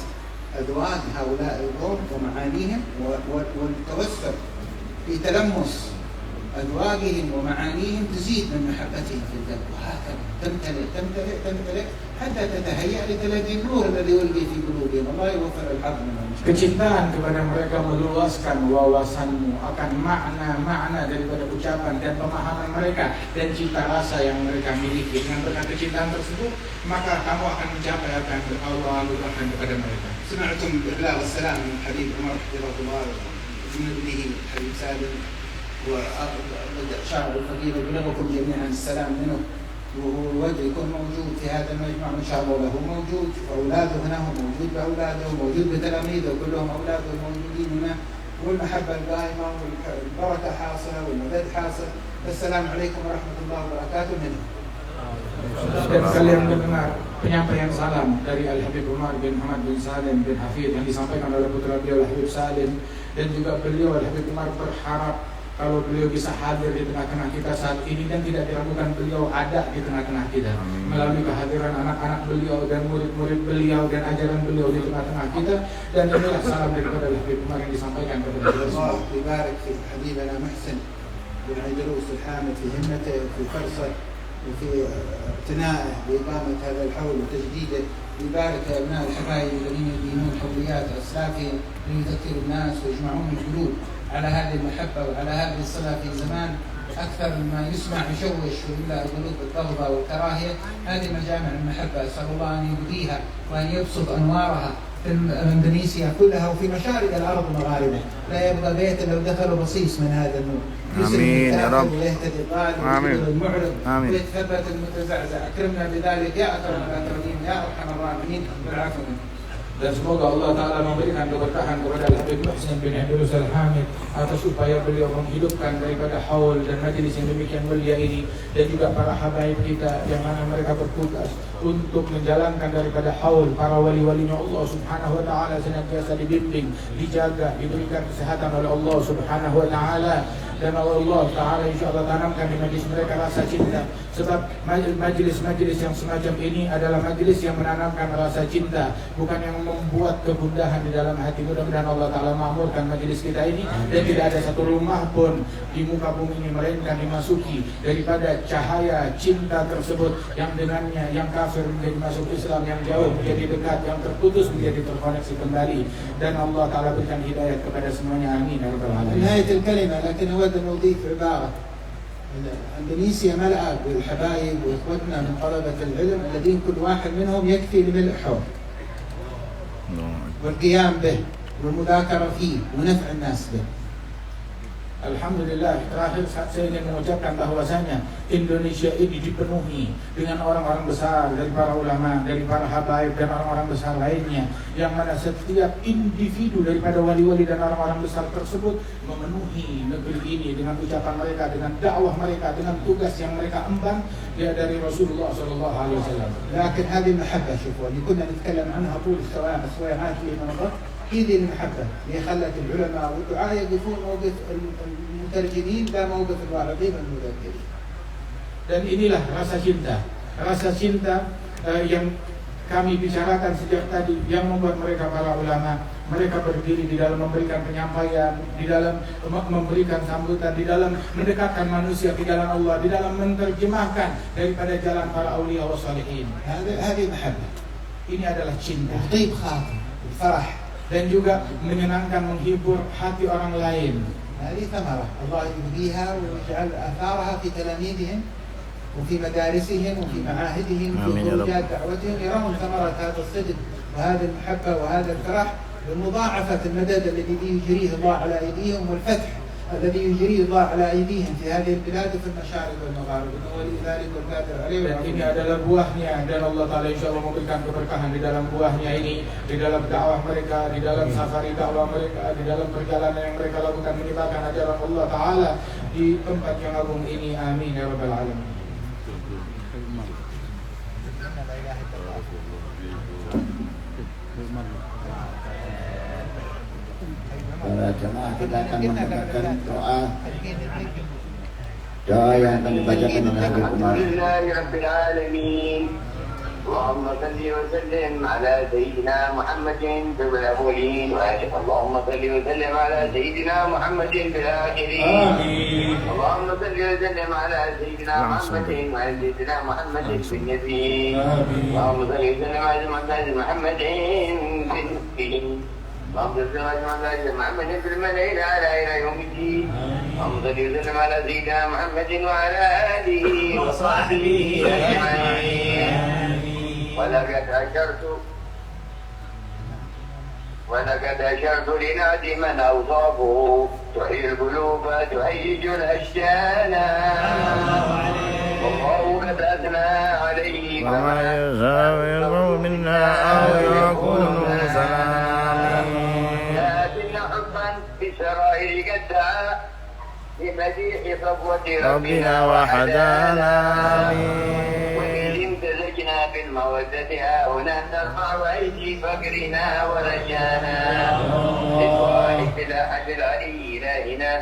أذواق هؤلاء القوم ومعانيهم والتوسل في تلمس أذواقهم ومعانيهم تزيد من محبتهم في القلب وهكذا تمتلئ تمتلئ تمتلئ حتى تتهيأ لتلقي النور الذي يلقي في قلوبهم. الله يوفر الحظ منهم. Kecintaan kepada mereka meluaskan wawasanmu akan makna-makna daripada ucapan dan pemahaman mereka dan cinta rasa yang mereka miliki. Dengan berkat kecintaan tersebut, maka kamu akan mencapai apa yang Allah anugerahkan kepada mereka. سمعتم إبلاغ السلام من حبيب عمر رضي الله من ابنه حبيب سالم وشاعر الفقير يبلغكم جميعا السلام منه وهو الوجه يكون موجود في هذا المجمع وإن شاء الله له موجود وأولاده هنا هو موجود بأولاده وموجود بتلاميذه وكلهم أولاده موجودين هنا والمحبة القائمة والبركة حاصلة والمدد حاصل. السلام عليكم ورحمة الله وبركاته منه. Dan kalian mendengar penyampaian salam dari Al-Habib Umar bin Muhammad bin Salim bin Hafid yang disampaikan oleh putra beliau Al-Habib Salim, dan juga beliau Al-Habib Umar berharap kalau beliau bisa hadir di tengah-tengah kita saat ini dan tidak diragukan beliau ada di tengah-tengah kita melalui kehadiran anak-anak beliau dan murid-murid beliau dan ajaran beliau di tengah-tengah kita. Dan inilah salam daripada Al-Habib Umar yang disampaikan kepada kita semua. Allah dibarik fi habibana Muhsin bin Idrus al-Hamid fi himmatihi fi farsah وفي اعتنائه بإقامة هذا الحول وتجديده. يبارك أبناء الحبايب الذين يدينون حوليات أسلافهم ليذكروا الناس ويجمعون القلوب على هذه المحبة وعلى هذه الصلة في زمان أكثر مما يسمع يشوش ويملأ القلوب بالبغضة والكراهية. هذه مجامع المحبة، أسأل الله أن يبديها وأن يبسط أنوارها في اندونيسيا كلها وفي مشارق الارض ومغاربها، لا يبقى بيت لو دخلوا بصيص من هذا النور. آمين يا رب. ويهتدي الضال ويهتدي المعرض ويتثبت المتزعزع. اكرمنا بذلك يا اكرم الاكرمين يا ارحم الراحمين بالعفو منك. Dan semoga Allah Ta'ala memberikan keberkahan kepada Habib Muhsin bin Idrus Al-Hamid atas upaya beliau menghidupkan daripada haul dan majelis yang demikian mulia ini, dan juga para habaib kita yang mana mereka bertugas untuk menjalankan daripada haul para wali-walinya Allah Subhanahu Wa Ta'ala senantiasa dibimbing, dijaga, diberikan kesehatan oleh Allah Subhanahu Wa Ta'ala. Dan Allah Ta'ala insyaAllah tanamkan di majlis mereka rasa cinta. Sebab majlis-majlis yang semacam ini adalah majlis yang menanamkan rasa cinta, bukan yang membuat kegundahan di dalam hati. Mudah-mudahan Allah Ta'ala makmurkan majlis kita ini, dan tidak ada satu rumah pun di muka bumi ini melainkan dimasuki daripada cahaya cinta tersebut, yang dengannya yang kafir menjadi masuk Islam, yang jauh menjadi dekat, yang terputus menjadi terkoneksi kembali. Dan Allah Ta'ala berikan hidayah kepada semuanya. Amin ya rabbal alamin. نهاية الكلمة لكن أود أن أضيف عبارة. اندونيسيا ملأ بالحبايب واخوتنا من طلبة العلم الذين كل واحد منهم يكفي لملء حوض والقيام به والمذاكرة فيه ونفع الناس به. Alhamdulillah, terakhir saya ingin mengucapkan bahwasanya Indonesia ini dipenuhi dengan orang-orang besar dari para ulama, dari para habaib dan orang-orang besar lainnya, yang mana setiap individu daripada wali-wali dan orang-orang besar tersebut memenuhi negeri ini dengan ucapan mereka, dengan dakwah mereka, dengan tugas yang mereka emban dari Rasulullah SAW. لكن هذه المحبة شوفوا اللي كنا نتكلم عنها طول السويعات اللي مرت، هي دي المحبة اللي خلت العلماء والدعاة يقفون موقف المترجمين لا موقف الواعظين والمذكرين. Dan inilah rasa cinta yang kami bicarakan sejak tadi, yang membuat mereka para ulama, mereka berdiri di dalam memberikan penyampaian, di dalam memberikan sambutan, di dalam mendekatkan manusia ke jalan Allah, di dalam menerjemahkan daripada jalan para aulia wa salihin. هذه محبة. Ini adalah cinta. طيب خاطر، فرح. Dan juga menyenangkan, menghibur hati orang lain. هذه ثمرة الله يهديها ويجعل آثارها في تلاميذهم وفي مدارسهم وفي معاهدهم وفي خروجات دعوتهم، يرون ثمرة هذا الصدق وهذه المحبة وهذا الفرح بمضاعفة المدد الذي يجريه الله على أيديهم والفتح الذي يجريه الله على أيديهم في هذه البلاد وفي المشارق والمغارب، ولي ذلك والقادر عليه. Dan ini adalah buahnya, dan Allah Ta'ala insyaAllah memberikan keberkahan di dalam buahnya ini, di dalam dakwah mereka, di dalam safari dakwah mereka, di dalam perjalanan yang mereka lakukan menyebarkan ajaran Allah Ta'ala di tempat yang agung ini. Amin ya rabbal alamin. Para jemaah kita akan mengadakan doa yang akan dibacakan oleh Habib Umar. اللهم صل وسلم على سيدنا محمد في الأولين وآخرين. اللهم صل وسلم على سيدنا محمد في الآخرين. اللهم صل وسلم على سيدنا محمد وعلى سيدنا محمد في النبيين. اللهم صل وسلم على محمد في النبيين. اللهم صل وسلم على محمد في الملائكة على إلى يوم الدين. اللهم صل وسلم على سيدنا محمد وعلى آله وصحبه أجمعين. ولقد أشرت لنادي من أوصافه تحيي القلوب تهيج الأشجان. والله قد أثنى عليه وما يساوره منها أو يكون سلام. لكن حبا بالسرائر قد دعا بمديح صفوة ربنا وحدانا. بالمودة هنا نرفع أيدي فقرنا ورجانا للواحد الأحد العلي إلهنا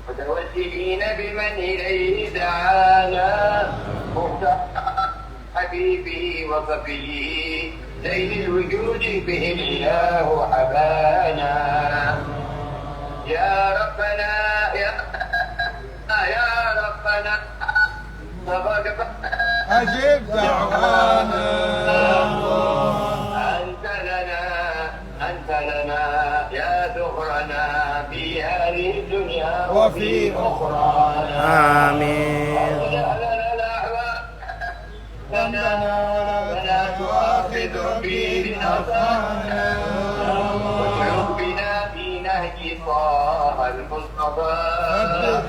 متوسلين بمن إليه دعانا مختار حبيبه وصفيه زين الوجود به الإله حبانا. يا ربنا يا ربنا أجب دعوانا. أنت لنا يا ذخرنا في هذه الدنيا وفي أخرانا. آمين. لنا ولا تؤاخذ به أطعنا. المصطفى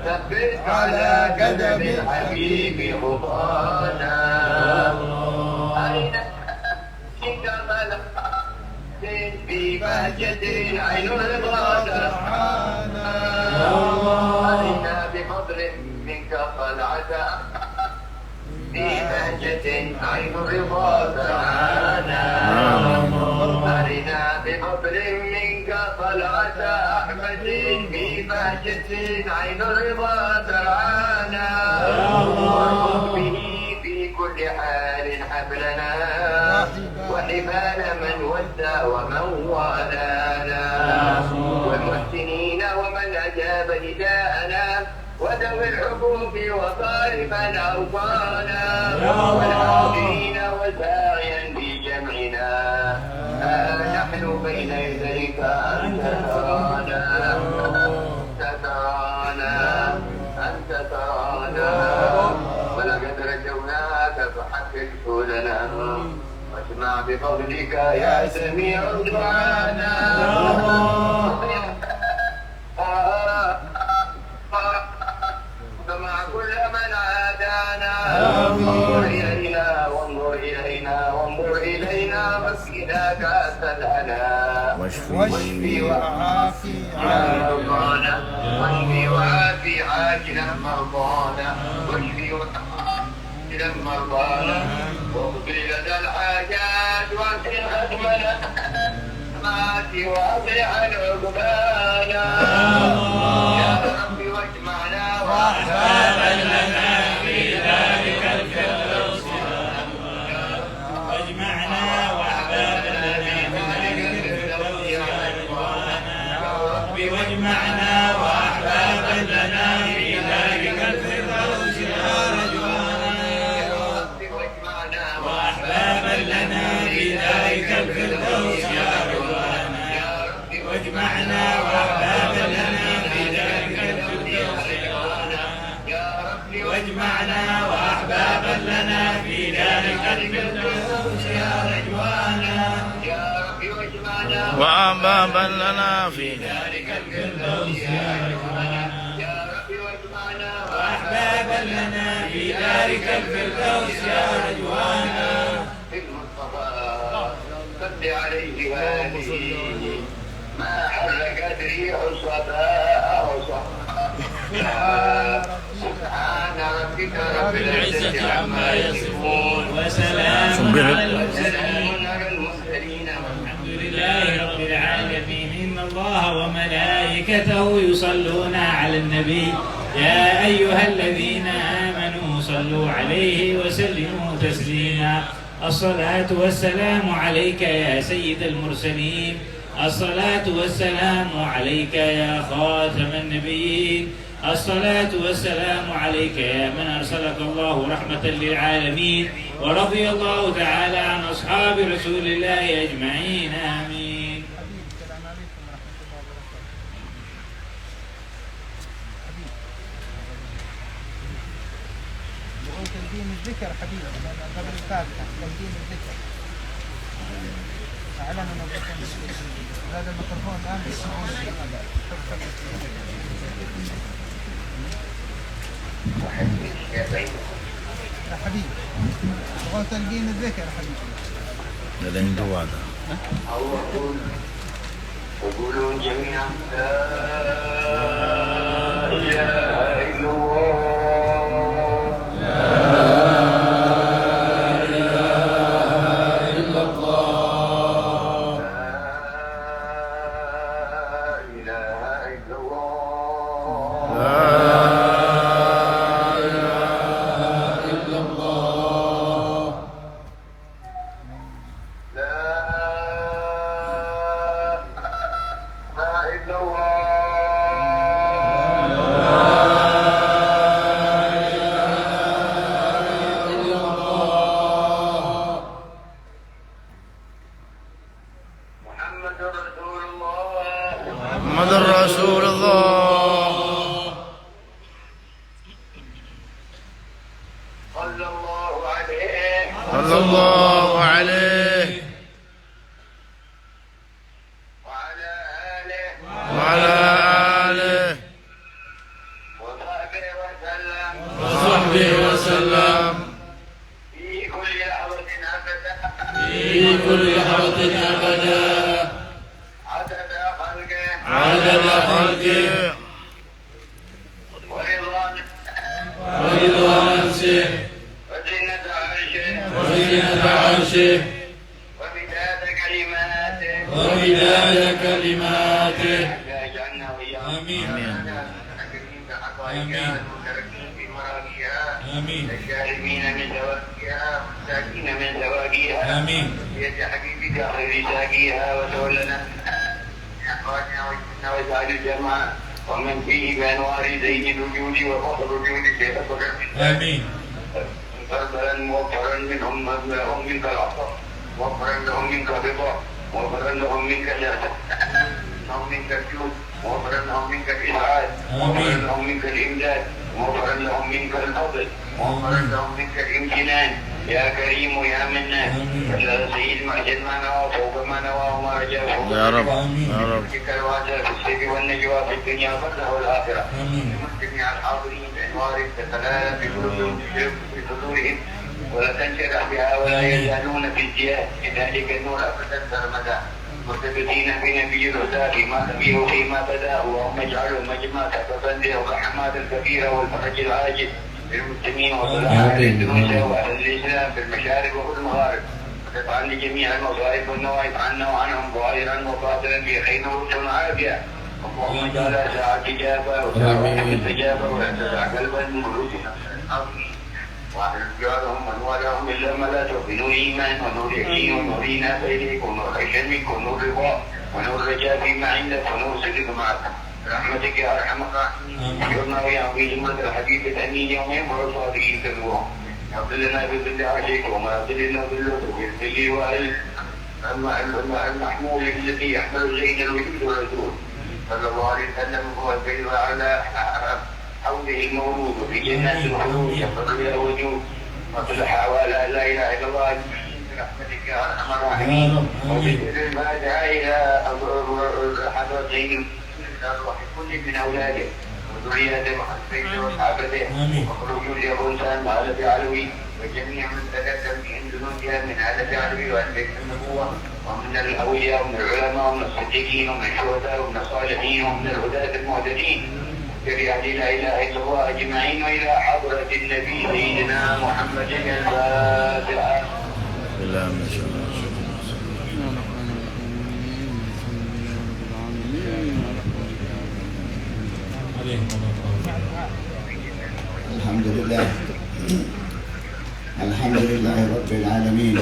ثبت على قدم الحبيب خطانا أرنا كمال في بهجة عين الرضا سرحانا أرنا بفضل منك طلعة في بهجة عين الرضا سرحانا أرنا بفضل منك طلعة أحمد في بهجة عين الرضا سرعانا واربط به في كل حال حبلنا وحبال من ودى ومن والانا والمحسنين ومن أجاب نداءنا وذوي الحقوق وطالب أوطانا والحاضرين وساعيا في جمعنا نحن بين يديك أنت ترانا أنت ترانا ولقد رجوناك فحققت لنا واسمع بفضلك يا سميع دعانا مع كل من عادانا انظر إلينا وانظر إلينا وانظر إلينا واسقنا كأس الهنا واشفي وعافي مرضانا واشفي وعافي عاجلا مرضانا واشفي وعافي مرضانا واغفر لنا الحاجات واغفر ختمنا واصلح عقبانا يا رب واجمعنا واحبابا لنا في ذلك الفردوس واجمعنا واحبابا لنا في ذلك الفردوس يا رب واجمعنا واحبابا لنا في ذلك الفردوس يا رجوانا يا رب واجمعنا واحبابا لنا في ذلك الفردوس يا رجوانا يا رب واجمعنا واحبابا لنا في ذلك الفردوس يا رب واجمعنا واحبابا لنا في ذلك الفردوس يا رجوانا يا رب واجمعنا وأحبابا لنا في ذلك الفردوس يا رجوانا يا رب واجمعنا واحبابا لنا في ذلك الفردوس يا رجوانا المصطفى صل عليه وآله ما حركت ريح الصفاء سبحان ربك رب العزة عما يصفون وسلام على المرسلين والحمد لله رب العالمين. إن الله وملائكته يصلون على النبي يا أيها الذين آمنوا صلوا عليه وسلموا تسليما. الصلاة والسلام عليك يا سيد المرسلين، الصلاة والسلام عليك يا خاتم النبيين، الصلاة والسلام عليك يا من أرسلك الله رحمة للعالمين. ورضي الله تعالى عن أصحاب رسول الله أجمعين آمين. تلقين الذكر حبيبي قبل الفاتحة تلقين الذكر أعلننا هذا الميكروفون الآن يسمعون يا حبيبي تبغى تلقين الذكر يا حبيبي هذا من هذا وقولوا جميعا لا إله إلا الله وعلى آله كل حوض أبدا عدد خلقه ورضا نفسه وزنة عرشه ومداد كلماته آمين آمين الشاربين من زواجها والساكين من زواجها آمين بيد حبيبك خير ساقيها وتولنا أخواتنا وجدنا وزاد الجماعة ومن فيه بأنوار زين الوجود وفضل الوجود شيخ الصدر آمين فربلا موفرا منهم لهم منك العطاء موفرا لهم منك الرضا موفرا لهم منك الجهد لهم منك الجود موفرا لهم منك الإسعاد موفرا لهم منك الإمداد موفرا لهم منك الفضل موفرا لهم منك الامتنان يا كريم يا منان يا سيد معجل ما نوى فوق ما نوى وما رجا فوق يا رب يا رب بك الواسع في السر والنجوى في الدنيا قبلها والآخرة جميع الحاضرين بأنوار تتلالى في صدورهم ولا تنشرح بها ولا يزالون في ازدياد ذلك النور أبدا سرمدا مرتبطين بنبي الهدى فيما تبيه فيما بدا اللهم اجعله مجمع سببا للرحمات الكبيرة والفرج العاجل للمسلمين وصلاح الدنيا وأهل الإسلام في المشارق وفي المغارب وتفعل لجميع المصائب والنوائب عنا وعنهم ظاهرا وباطنا بخير وعافية اللهم اجعل ساعة إجابة وساعة استجابة ولا تدع قلبا من قلوبنا واحد جارهم من والاهم إلا ملاته بنور إيمان ونور يقين ونور إنابة إليك ونور خشية منك ونور رضا ونور رجاء فيما عندك ونور صدق معك برحمتك يا أرحم الراحمين اجعلنا وياهم في جملة الحبيب الأمين يومين والصادقين كذبهم يغفر لنا بظل عرشك وما يغفر لنا ظله بالظل وأهل المحمول الذي يحمل زين الوجود والرسول صلى الله عليه وسلم هو الكريم على حوله المولود في جنات الخلود يغفر له وجود وصلح أحوال لا إله إلا الله برحمتك يا أرحم الراحمين وبسر الفاتحة إلى حضرة زين الروح كل من أولاده وذريته وحسبه وصحابته وخروج الإنسان وآلة علوي وجميع من تقدم من ذنوبها من آلة علوي وأنبياء النبوة ومن الأولياء ومن العلماء ومن الصديقين ومن الشهداء ومن الصالحين ومن الهداة المهتدين برياض لا إله إلا الله أجمعين وإلى حضرة النبي سيدنا محمد الفاتحة. الحمد لله الحمد لله رب العالمين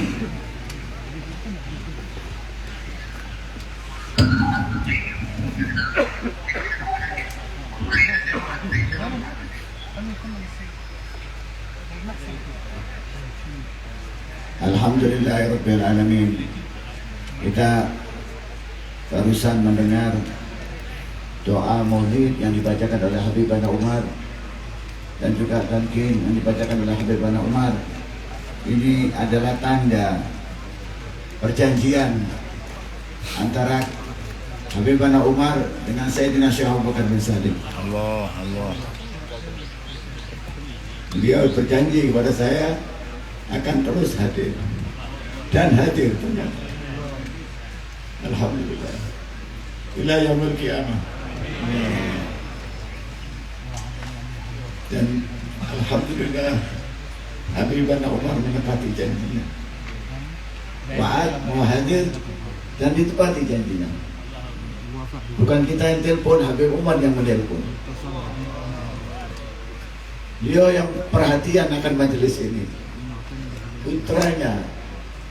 Alhamdulillah Rabbil Alamin. Kita barusan mendengar doa maulid yang dibacakan oleh Habibana Umar dan juga talqin yang dibacakan oleh Habibana Umar. Ini adalah tanda perjanjian antara Habibana Umar dengan Sayyidina Syekh Abu Bakar bin Salim. Allah Allah. Beliau berjanji kepada saya akan terus hadir dan hadir ternyata. Alhamdulillah. Ila yaumil qiyamah. Dan alhamdulillah Habibana Umar menepati janjinya. Wa'ad mau hadir dan ditepati janjinya. Bukan kita yang telepon, Habib Umar yang menelpon. Beliau yang perhatian akan majelis ini. Putranya,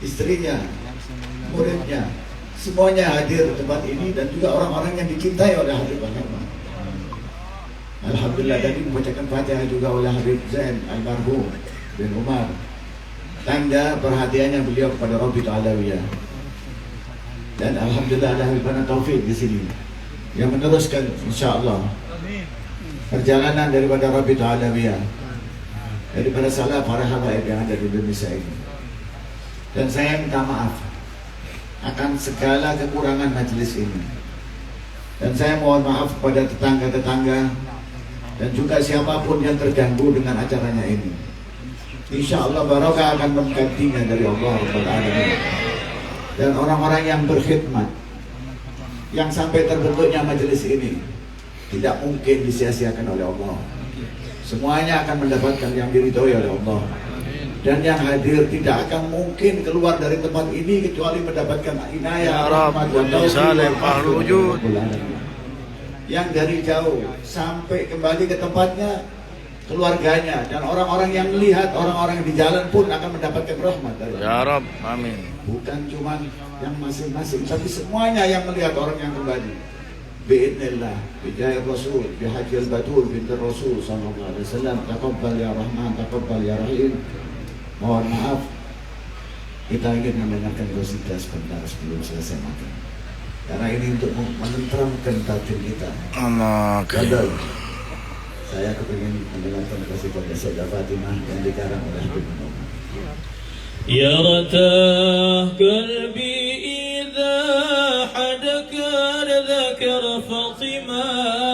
istrinya, muridnya, semuanya hadir di tempat ini dan juga orang-orang yang dicintai oleh Habib Umar. Alhamdulillah tadi membacakan Fatihah juga oleh Habib Zain almarhum bin Umar. Tanda perhatiannya beliau kepada Rabbi Ta'alawiyah. Dan alhamdulillah ada Habibana Taufik di sini yang meneruskan insyaallah perjalanan daripada Rabbi Ta'alawiyah, daripada salah para habaib yang ada di Indonesia ini. Dan saya minta maaf akan segala kekurangan majelis ini. Dan saya mohon maaf kepada tetangga-tetangga dan juga siapapun yang terganggu dengan acaranya ini. Insya Allah barokah akan menggantinya dari Allah Rabbul Alamin. dan orang-orang yang berkhidmat, yang sampai terbentuknya majelis ini tidak mungkin disia-siakan oleh Allah. Semuanya akan mendapatkan yang diridhoi oleh Allah. Dan yang hadir tidak akan mungkin keluar dari tempat ini kecuali mendapatkan inayah, rahmat, dan taufik. Yang dari jauh sampai kembali ke tempatnya, keluarganya dan orang-orang yang melihat, orang-orang di jalan pun akan mendapatkan rahmat dari Allah. Ya Rabb, amin. Bukan cuma yang masing-masing, tapi semuanya yang melihat orang yang kembali. Biidznillah, bijaya Rasul, bihajil batul binti Rasul sallallahu alaihi wasallam. Taqabbal ya Rahman, taqabbal ya Rahim. Mohon maaf, kita ingin mendengarkan qasidah sebentar sebelum selesai makan, karena ini untuk menenteramkan batin kita. Allah. Saya kepingin mendengarkan qasidah Sayyidah Fatimah yang dikarang oleh Habib Umar. Ya ratah qalbi idza hadaka dzakar Fatimah